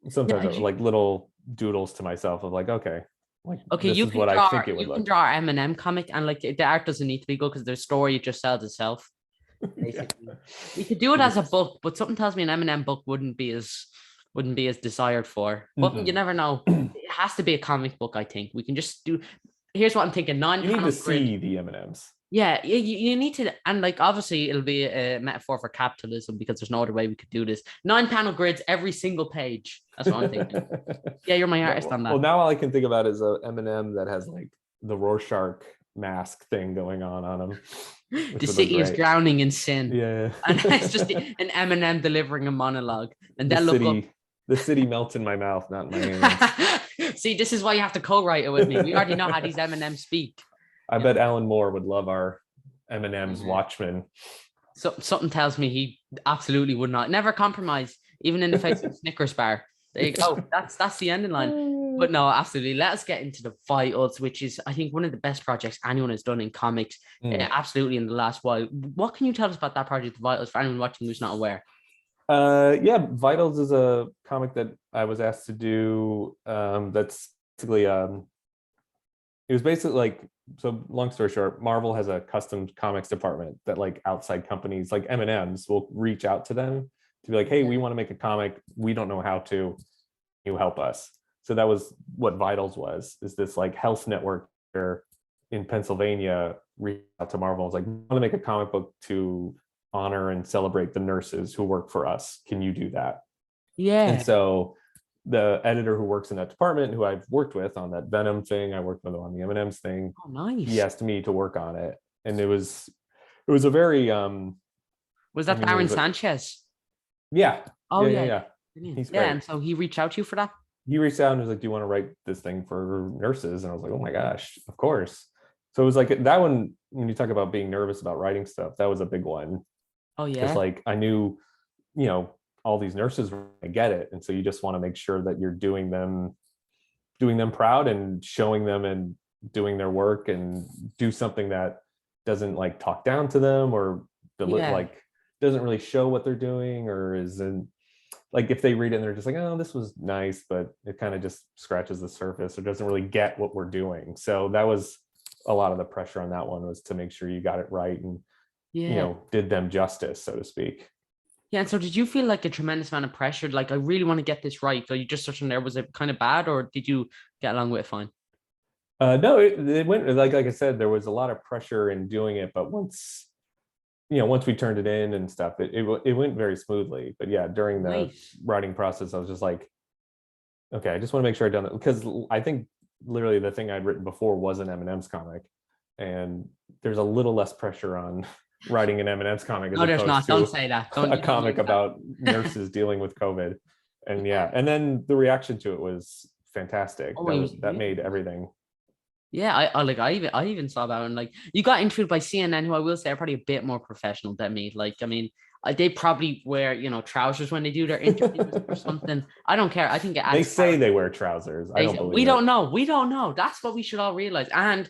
sometimes I like little doodles to myself of like, okay, this is what I think it would look. You can draw our M&M comic, and like the art doesn't need to be good because the story just sells itself. Basically, you could do it as a book, but something tells me an M&M book wouldn't be as desired for. But you never know. It has to be a comic book. I think we can just do. Here's what I'm thinking: you need to see the M&Ms. Yeah, you need to, and like obviously it'll be a metaphor for capitalism because there's no other way we could do this. 9-panel grids every single page. That's what I'm thinking. Yeah, you're my artist on that. Well, now all I can think about is a M&M that has like the Rorschach mask thing going on him. The city is drowning in sin. Yeah, and it's just an M&M delivering a monologue, and then look up. The city melts in my mouth, not in my hands. See, this is why you have to co-write it with me. We already know how these M&Ms speak. I bet Alan Moore would love our M&M's Watchmen. So something tells me he absolutely would not. Never compromise, even in the face of a Snickers bar. There you go. That's the ending line. But no, absolutely. Let us get into the Vitals, which is, I think, one of the best projects anyone has done in comics. Absolutely, in the last while. What can you tell us about that project, the Vitals, for anyone watching who's not aware? Yeah, Vitals is a comic that I was asked to do. That's basically it was basically like, so long story short, Marvel has a custom comics department that like outside companies like M&M's will reach out to them to be like, hey, we want to make a comic, we don't know how to, you help us. So that was what Vitals was, is this like health network here in Pennsylvania reached out to Marvel and was like, we want to make a comic book to honor and celebrate the nurses who work for us. Can you do that? Yeah. And so the editor who works in that department, who I've worked with on that Venom thing, I worked with him on the M&M's thing. Oh, nice. He asked me to work on it, and it was a very was that Darren Sanchez? Yeah. Oh yeah. He's great. And so he reached out to you for that? He reached out and was like, do you want to write this thing for nurses? And I was like, oh my gosh, of course. So it was like that one, when you talk about being nervous about writing stuff, that was a big one. Oh yeah. It's like, I knew, all these nurses were gonna get it. And so you just want to make sure that you're doing them proud and showing them and doing their work, and do something that doesn't like talk down to them or like doesn't really show what they're doing, or isn't like, if they read it and they're just like, oh, this was nice, but it kind of just scratches the surface or doesn't really get what we're doing. So that was a lot of the pressure on that one, was to make sure you got it right and did them justice, so to speak. Yeah. And so did you feel like a tremendous amount of pressure? Like, I really want to get this right. So you just such there, was it kind of bad, or did you get along with it fine? No, it went like I said, there was a lot of pressure in doing it, but once we turned it in and stuff, it went very smoothly. But yeah, during the writing process, I was just like, okay, I just want to make sure I've done it, because I think literally the thing I'd written before was an M&M's comic, and there's a little less pressure on writing an M&M's comic as there's not. Don't say that. A comic about nurses dealing with COVID. And and then the reaction to it was fantastic. That made everything. Yeah, I even saw that, and like, you got interviewed by CNN, who I will say are probably a bit more professional than me. Like, I mean, they probably wear trousers when they do their interviews or something. I don't care. I think it adds. They say they wear trousers. I don't believe we don't know. We don't know. That's what we should all realize. And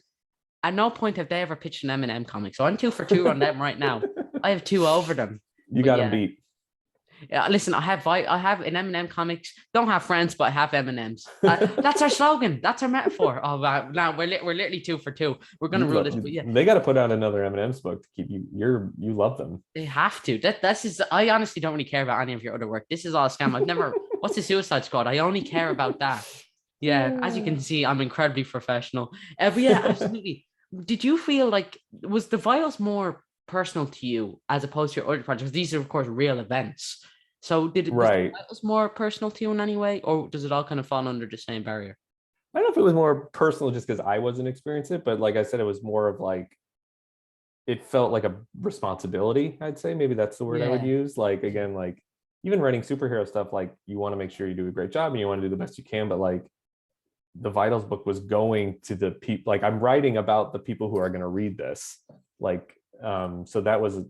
at no point have they ever pitched an M&M comic. So I'm 2 for 2 on them right now. I have 2 over them. You got them beat. Yeah, listen, I have an M&M comics. Don't have friends, but I have M&Ms. That's our slogan. That's our metaphor. Oh wow! Now we're literally 2 for 2. We're gonna rule this. But yeah, they got to put out another M&M's book to keep you. You love them. They have to. This is. I honestly don't really care about any of your other work. This is all a scam. I've never. What's the Suicide Squad? I only care about that. Yeah, as you can see, I'm incredibly professional. But yeah, absolutely. Did you feel like, was the Vitals more personal to you as opposed to your other projects? These are, of course, real events. So was the Vitals more personal to you in any way, or does it all kind of fall under the same barrier? I don't know if it was more personal just because I wasn't experiencing it, but like I said, it was more of like, it felt like a responsibility, I'd say. Maybe that's the word I would Yeah. use. Like, again, like even writing superhero stuff, like you want to make sure you do a great job and you want to do the best you can, but like the Vitals book was going to the people, like I'm writing about the people who are going to read this. Like, so that was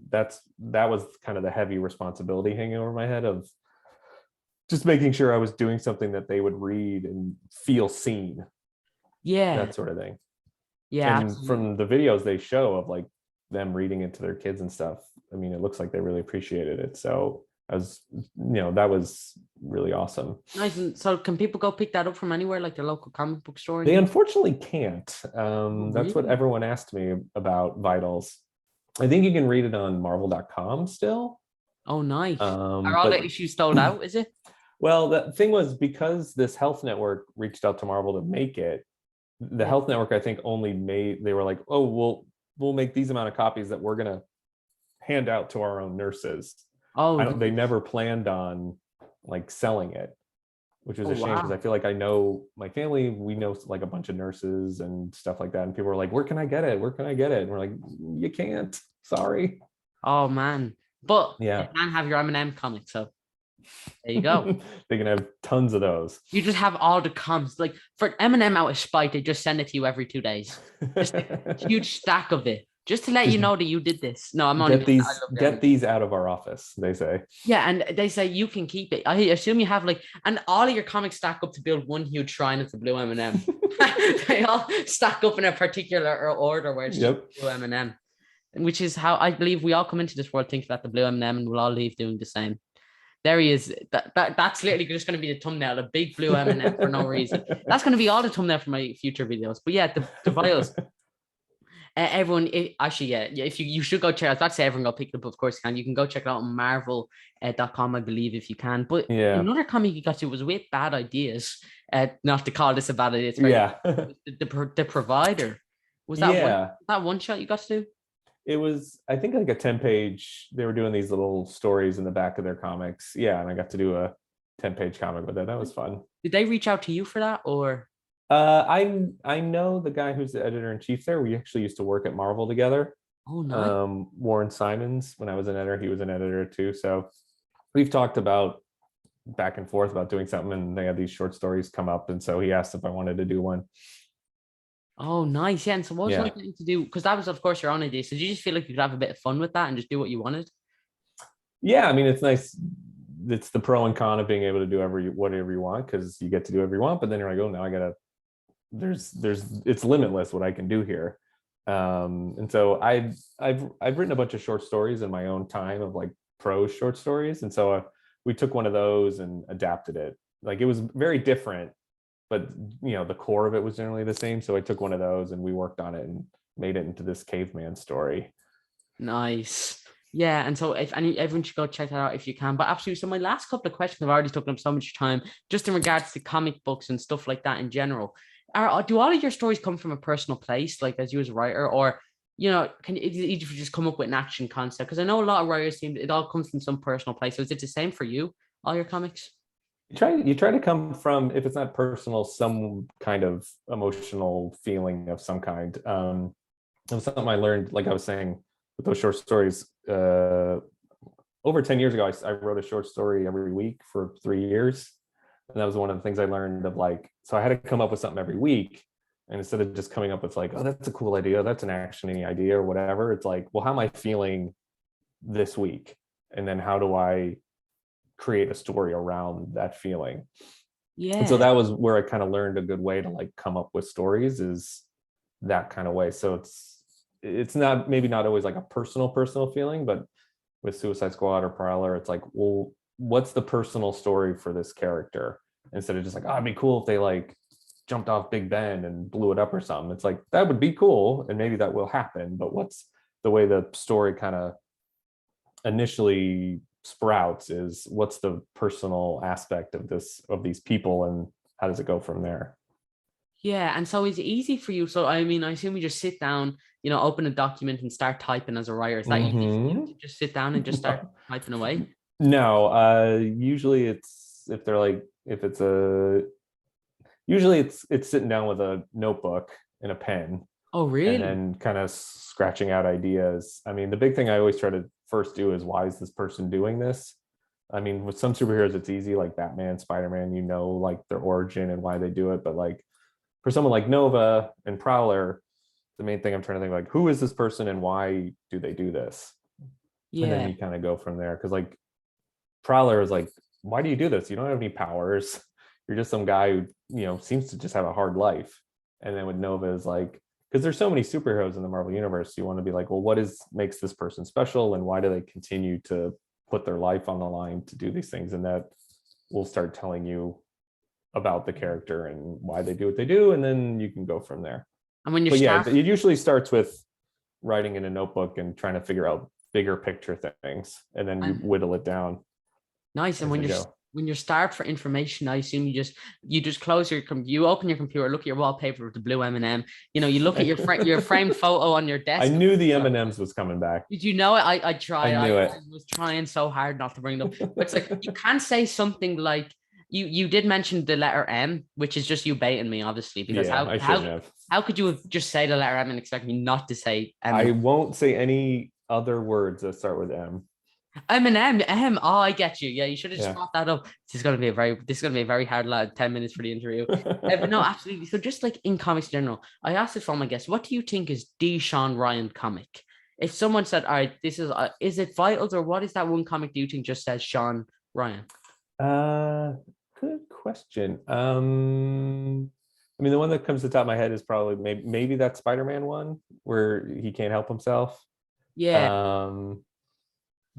kind of the heavy responsibility hanging over my head of just making sure I was doing something that they would read and feel seen, Yeah. that sort of thing. Yeah, And absolutely. from the videos they show of like them reading it to their kids and stuff, I mean, it looks like they really appreciated it. So I was, that was really awesome. Nice. And so can people go pick that up from anywhere, like the local comic book store or They anything? unfortunately can't. Oh, That's what really? everyone asked me about Vitals. I think you can read it on marvel.com still. Oh, nice. Are all the But issues sold out, is it? well, the thing was, because this health network reached out to Marvel to make it, the Yeah. health network I think only made, they were like, oh, we'll make these amount of copies that we're gonna hand out to our own nurses. Oh, They nice. never planned on like selling it, which was Oh, a shame because I wow. feel like I know my family, we know like a bunch of nurses and stuff like that. And people were like, where can I get it? Where can I get it? And we're like, you can't. Sorry. Oh, man. But you Yeah. can have your M&M comic, so there you go. They can have tons of those. You just have all the comics. Like for M&M out of spite, they just send it to you every 2 days. Just a huge stack of it, just to let you Just know that you did this. No, I'm only. I love the get M&M. these out of our office, they say. Yeah, and they say you can keep it. I assume you have like, and all of your comics stack up to build one huge shrine of the blue M&M. They all stack up in a particular order where it's just Yep. blue M&M, which is how I believe we all come into this world thinking that the blue M&M, and we'll all leave doing the same. There he is. That's literally just going to be the thumbnail, a big blue M&M for no reason. That's going to be all the thumbnail for my future videos. But yeah, the vials. Everyone, actually, yeah, if you should go check. I was about to say everyone go pick it up. Of course, you can. You can go check it out on Marvel.com, I believe, if you can. But Yeah. another comic you got to was with Bad Ideas. Not to call this a bad idea. It's very Yeah. the provider. Was Yeah. that one shot you got to do? It was, I think, like a 10-page, they were doing these little stories in the back of their comics. Yeah, and I got to do a 10-page comic with it. That was fun. Did they reach out to you for that, or? I know the guy who's the editor in chief there. We actually used to work at Marvel together. Oh, nice. Warren Simons, when I was an editor, he was an editor too. So we've talked about back and forth about doing something, and they had these short stories come up, and so he asked if I wanted to do one. Oh, nice. Yeah. And so what was Yeah. like to do? Because that was, of course, your own idea. So did you just feel like you could have a bit of fun with that and just do what you wanted? Yeah, I mean, it's nice. It's the pro and con of being able to do whatever you want, because you get to do whatever you want, but then you're like, oh, now I gotta, there's it's limitless what I can do here. And so I've written a bunch of short stories in my own time, of like prose short stories, and so we took one of those and adapted it. Like, it was very different, but the core of it was generally the same. So I took one of those and we worked on it and made it into this caveman story. Nice. Yeah, and so if everyone should go check that out if you can. But absolutely. So my last couple of questions have already taken up so much time, just in regards to comic books and stuff like that in general. Do all of your stories come from a personal place, like as you as a writer, or can you just come up with an action concept? Because I know a lot of writers seem it all comes from some personal place. So is it the same for you? All your comics? You try to come from, if it's not personal, some kind of emotional feeling of some kind. It was something I learned, like I was saying, with those short stories. Over 10 years ago, I wrote a short story every week for 3 years. And that was one of the things I learned of, like, so I had to come up with something every week. And instead of just coming up with like, oh, that's a cool idea, that's an actiony idea or whatever, it's like, well, how am I feeling this week? And then how do I create a story around that feeling? And so Yeah. that was where I kind of learned a good way to like come up with stories, is that kind of way. So it's not, maybe not always like a personal feeling, but with Suicide Squad or Prowler, it's like, well, what's the personal story for this character? Instead of just like, oh, it'd be cool if they like jumped off Big Ben and blew it up or something. It's like, that would be cool, and maybe that will happen, but what's the way the story kind of initially sprouts, is what's the personal aspect of these people, and how does it go from there? Yeah, and so it's easy for you. So I mean, I assume you just sit down, open a document and start typing as a writer. Is that easy for you Mm-hmm. to just sit down and just start typing away? No, usually it's, if they're like, if it's a usually it's sitting down with a notebook and a pen Oh, and really? then kind of scratching out ideas. I mean, the big thing I always try to first do is, why is this person doing this? I mean, with some superheroes, it's easy, like Batman, Spider-Man, like their origin and why they do it. But like for someone like Nova and Prowler, the main thing I'm trying to think, like, who is this person and why do they do this? And then Yeah. you kind of go from there. Because like Prowler is like, why do you do this? You don't have any powers. You're just some guy who, seems to just have a hard life. And then with Nova is like, because there's so many superheroes in the Marvel universe, you want to be like, well, what makes this person special, and why do they continue to put their life on the line to do these things? And that will start telling you about the character and why they do what they do, and then you can go from there. And when you're But yeah, it usually starts with writing in a notebook and trying to figure out bigger picture things, and then you whittle it down. Nice. And when you're starved for information, I assume you just close you open your computer, look at your wallpaper with the blue M&M. You look at your framed photo on your desk. I knew the M&Ms was coming back. Did you know it? I tried. I knew it. I was trying so hard not to bring it up. But it's like you can't say something like you did mention the letter M, which is just you baiting me, obviously, because how could you just say the letter M and expect me not to say M? I won't say any other words that start with M. M. Oh, I get you. Yeah, you should have just brought that up. This is gonna be a very hard 10 minutes for the interview. But no, absolutely. So just like in comics in general, I asked this for my guests, what do you think is the Sean Ryan comic? If someone said, all right, this is it Vitals, or what is that one comic do you think just says Sean Ryan? Good question. I mean, the one that comes to the top of my head is probably maybe that Spider-Man one where he can't help himself. Yeah.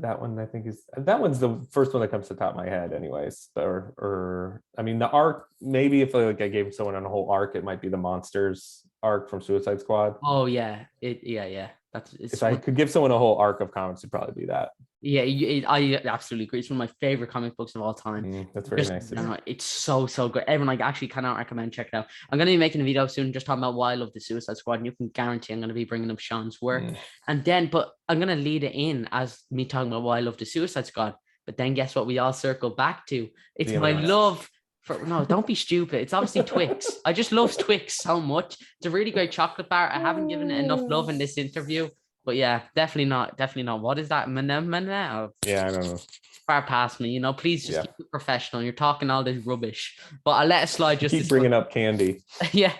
That one I think that one's the first one that comes to the top of my head anyways. Or I mean, the arc, maybe if I gave someone a whole arc, it might be the Monsters arc from Suicide Squad. Oh yeah. If I could give someone a whole arc of comics, it'd probably be that. Yeah, I absolutely agree. It's one of my favorite comic books of all time. That's very nice. It's so good. Everyone, actually cannot recommend check it out. I'm going to be making a video soon just talking about why I love the Suicide Squad, and you can guarantee I'm going to be bringing up Sean's work. And then, but I'm going to lead it in as me talking about why I love the Suicide Squad. But then guess what? We all circle back to it's my love for. No, don't be stupid. It's obviously Twix. I just love Twix so much. It's a really great chocolate bar. I haven't given it enough love in this interview. But yeah, definitely not. What is that? Yeah, I don't know. Far past me, please just keep it professional. You're talking all this rubbish, but I'll let it slide. Just keep bringing up candy. Yeah.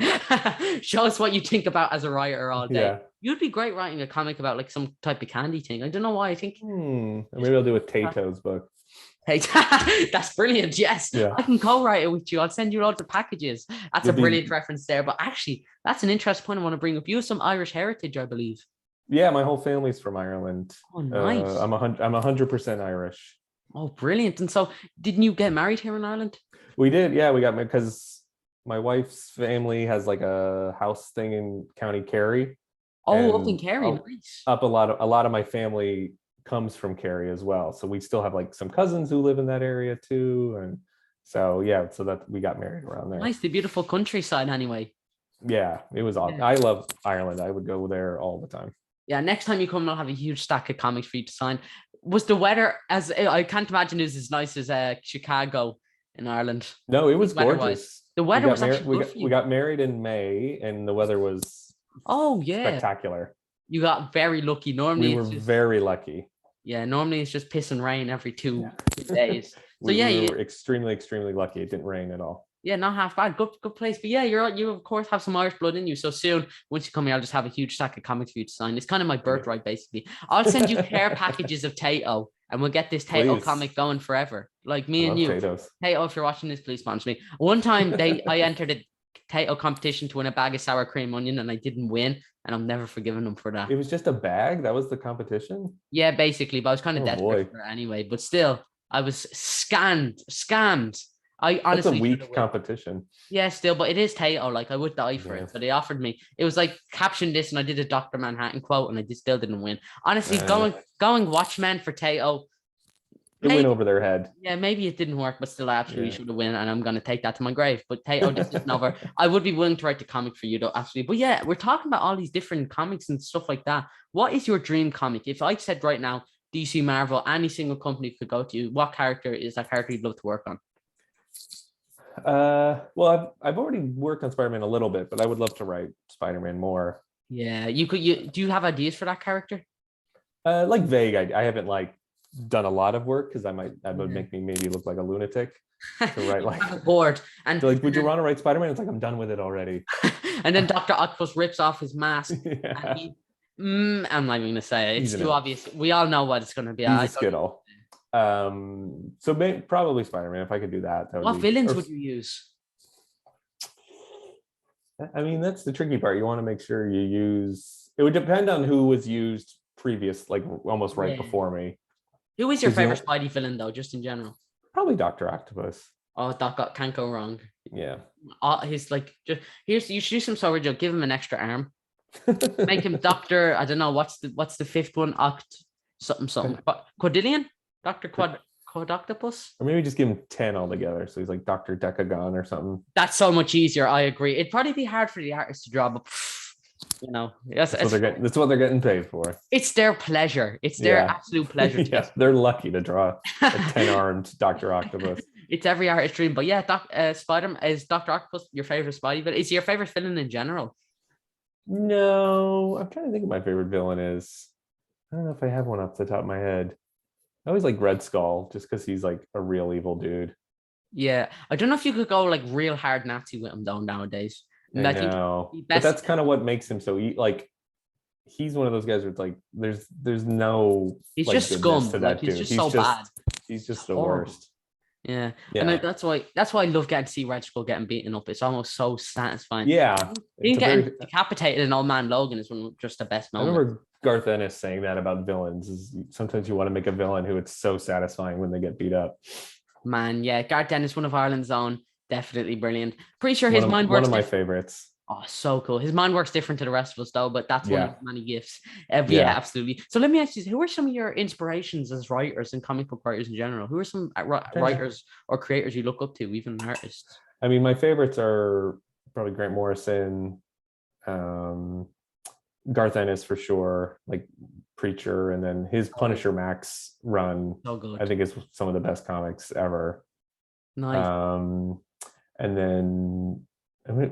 Show us what you think about as a writer all day. Yeah. You'd be great writing a comic about like some type of candy thing. I don't know why. I think maybe I'll do a Tato's book. Hey, that's brilliant. Yes, yeah. I can co-write it with you. I'll send you all the packages. That's a brilliant reference there. But actually, that's an interesting point I want to bring up. You have some Irish heritage, I believe. Yeah, my whole family's from Ireland. Oh, nice. I'm 100% Irish. Oh, brilliant. And so didn't you get married here in Ireland? We did. Yeah, we got married because my wife's family has like a house thing in County Kerry. Oh, up in Kerry. Nice. Up a lot of my family comes from Kerry as well. So we still have like some cousins who live in that area too. And so, yeah, so that we got married around there. Nice. The beautiful countryside anyway. Yeah, it was awesome. Yeah. I love Ireland. I would go there all the time. Yeah, next time you come, I'll have a huge stack of comics for you to sign. Was the weather I can't imagine it was as nice as Chicago in Ireland? No, it was gorgeous. The weather was actually good for you. We got married in May, and the weather was spectacular. You got very lucky. Normally, we were very lucky. Yeah, normally it's just piss and rain every 2 days. So we were extremely, extremely lucky. It didn't rain at all. Yeah, not half bad. Good place. But yeah, you of course have some Irish blood in you. So soon, once you come here, I'll just have a huge stack of comics for you to sign. It's kind of my birthright, basically. I'll send you care packages of Tato, and we'll get this Tato comic going forever. Like me and you. Tato, if you're watching this, please sponsor me. One time I entered a Tato competition to win a bag of sour cream onion, and I didn't win, and I'm never forgiving them for that. It was just a bag? That was the competition? Yeah, basically, but I was kind of desperate for it anyway. But still, I was scammed. I honestly, that's a weak competition. Yeah, still, but it is Tato. Like I would die for it, but they offered me. It was like caption this, and I did a Dr. Manhattan quote, and I still didn't win. Honestly, going Watchmen for Tato. It went over their head. Yeah, maybe it didn't work, but still, I absolutely should have won, and I'm gonna take that to my grave. But Tato, this isn't over. I would be willing to write the comic for you, though, absolutely. But yeah, we're talking about all these different comics and stuff like that. What is your dream comic? If I said right now, DC, Marvel, any single company could go to you, what character is that character you'd love to work on? Well, I've already worked on Spider-Man a little bit, but I would love to write Spider-Man more. Yeah, you could. Do you have ideas for that character? Like vague. I haven't like done a lot of work because that would Yeah. make me maybe look like a lunatic to write You like. have a board, and They're like, would you want to write Spider-Man? It's like I'm done with it already. and then Doctor Octopus rips off his mask, and Yeah, I'm not even gonna say it. he's It's an too obvious. We all know what it's gonna be. he's a skittle. So probably Spider-Man. If I could do that, that would What be. villains would you use? I mean, that's the tricky part. You want to make sure you use. It would depend on who was used previous, like almost right Yeah. before me. Who is your 'Cause you- favorite Spidey villain, though, just in general? Probably Doctor Octopus. Oh, Doc can't go wrong. Yeah. He's like, here's you should do some sort of give him an extra arm, make him Doctor. I don't know what's the fifth one, something. Quadillion, Doctor Quadoctopus. Or maybe just give him 10 altogether. So he's like Dr. Decagon or something. That's so much easier. I agree. It'd probably be hard for the artists to draw, but you know, That's what they're getting paid for. It's their pleasure. It's their absolute pleasure. Yeah, they're lucky to draw a 10-armed Dr. Octopus. It's every artist's dream. But yeah, Spider-Man is Dr. Octopus your favorite Spidey villain? Is he your favorite villain in general? No, I'm trying to think of my favorite villain is. I don't know if I have one off the top of my head. I always like Red Skull just because he's like a real evil dude. Yeah, I don't know if you could go like real hard Nazi with him though nowadays. I know, but that's kind of what makes him so like. He's one of those guys where it's like there's no. He's like, just scum. to Like that dude. he's just so bad. He's just the worst. Yeah, and that's why I love getting to see Red Skull getting beaten up. It's almost so satisfying. Yeah, being getting decapitated in Old Man Logan is one of just the best moments. I remember Garth Ennis saying that about villains. Is sometimes you want to make a villain who it's so satisfying when they get beat up. Man, yeah, Garth Ennis, one of Ireland's own, definitely brilliant. Pretty sure his mind works. One of my favorites. Oh, so cool. His mind works different to the rest of us, though, but that's one of many gifts. Yeah, absolutely. So let me ask you, who are some of your inspirations as writers and comic book writers in general? Who are some writers or creators you look up to, even artists? I mean, my favorites are probably Grant Morrison, Garth Ennis for sure, like Preacher, and then his Punisher Max run, so good. I think is some of the best comics ever. Nice. And then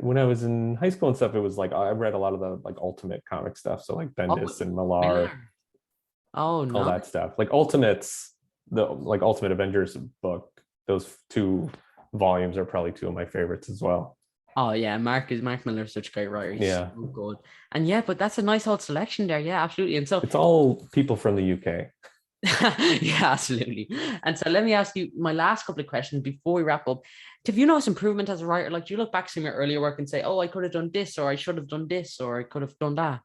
when I was in high school and stuff, it was like I read a lot of the like Ultimate comic stuff, so like Bendis and Millar, all that stuff. Like Ultimates, the like Ultimate Avengers book, those 2 volumes are probably 2 of my favorites as well. Oh yeah, Mark Miller's such a great writer. He's so good. And yeah, but that's a nice old selection there. Yeah, absolutely. And so it's all people from the UK. Yeah, absolutely. And so let me ask you my last couple of questions before we wrap up. Have you noticed improvement as a writer? Like, do you look back to your earlier work and say, oh, I could have done this, or I should have done this, or I could have done that?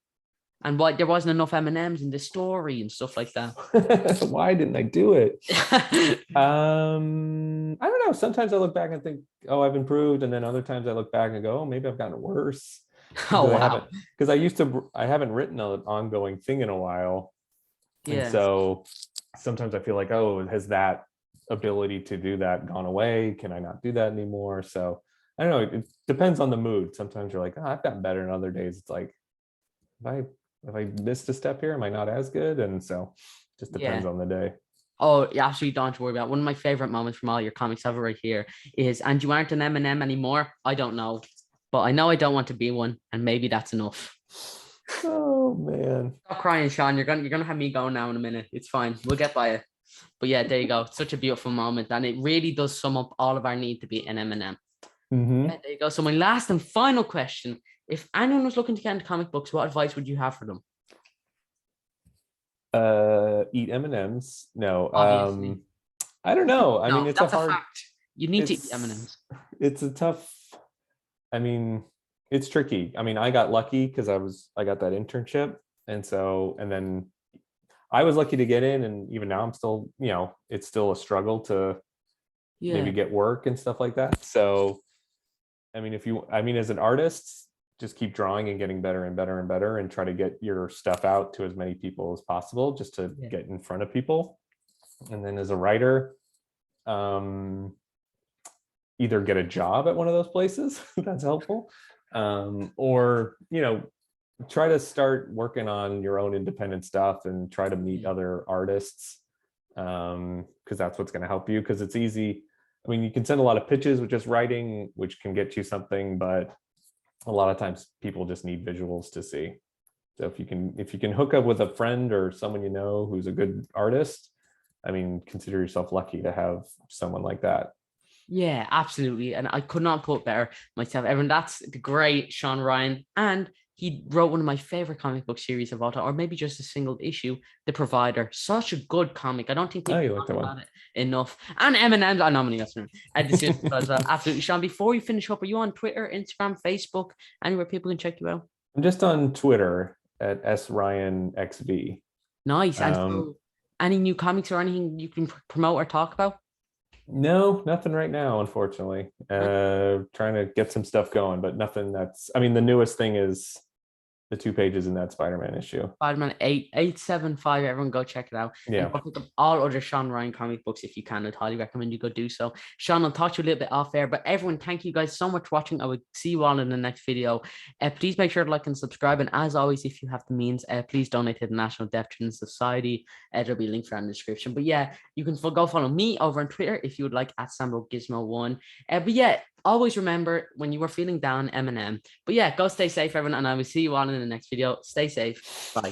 And why there wasn't enough M&Ms in the story and stuff like that? Why didn't I do it? I don't know. Sometimes I look back and think, oh, I've improved. And then other times I look back and go, oh, maybe I've gotten worse. Oh, wow. Because I haven't written an ongoing thing in a while. Yeah. And so sometimes I feel like, oh, has that ability to do that gone away? Can I not do that anymore? So I don't know. It depends on the mood. Sometimes you're like, oh, I've gotten better. And other days it's like, if I missed a step here, am I not as good? And so it just depends on the day. Oh, yeah, absolutely. Don't worry about it. One of my favorite moments from all your comics ever right here is, and you aren't an M&M anymore. I don't know, but I know I don't want to be one. And maybe that's enough. Oh man. Stop crying, Sean. You're gonna have me going now in a minute. It's fine. We'll get by it. But yeah, there you go. It's such a beautiful moment. And it really does sum up all of our need to be an M&M. Mm-hmm. Yeah, there you go. So my last and final question. If anyone was looking to get into comic books, what advice would you have for them? Eat M&Ms. No. Obviously. I don't know. I mean, it's that's a fact. You need to eat M&Ms. It's a tough. I mean, it's tricky. I mean, I got lucky because I got that internship, and then I was lucky to get in, and even now I'm still, it's still a struggle to maybe get work and stuff like that. So, I mean, as an artist, just keep drawing and getting better and better and better, and try to get your stuff out to as many people as possible, just to get in front of people. And then as a writer, either get a job at one of those places that's helpful, or try to start working on your own independent stuff and try to meet other artists, because that's what's going to help you. Because it's easy. I mean, you can send a lot of pitches with just writing, which can get you something, but a lot of times people just need visuals to see. So if you can hook up with a friend or someone you know who's a good artist, I mean, consider yourself lucky to have someone like that. Yeah, absolutely. And I could not put better myself. Everyone, that's the great Sean Ryan. And he wrote one of my favorite comic book series of all time, or maybe just a single issue, The Provider. Such a good comic. I don't think Oh, people you like that talk one? about it enough. And M&M, I nominate that's as well. Absolutely. Sean, before we finish up, are you on Twitter, Instagram, Facebook, anywhere people can check you out? I'm just on Twitter at sryanxv. Nice. And Um, so, any new comics or anything you can promote or talk about? no, nothing right now, unfortunately. Trying to get some stuff going, but nothing that's, I mean, the newest thing is the 2 pages in that Spider-Man issue. Spider-Man 8875. Everyone go check it out. Yeah. And go pick up all other Sean Ryan comic books if you can. I'd highly recommend you go do so. Sean, I'll talk to you a little bit off air, but everyone, thank you guys so much for watching. I will see you all in the next video. Please make sure to like and subscribe. And as always, if you have the means, please donate to the National Deaf Children's Society. There'll be a link for in the description. But yeah, you can go follow me over on Twitter if you would like at SamboGizmo1. But yeah, always remember when you are feeling down, M&M. But yeah, go stay safe, everyone, and I will see you all in the next video. Stay safe. Bye.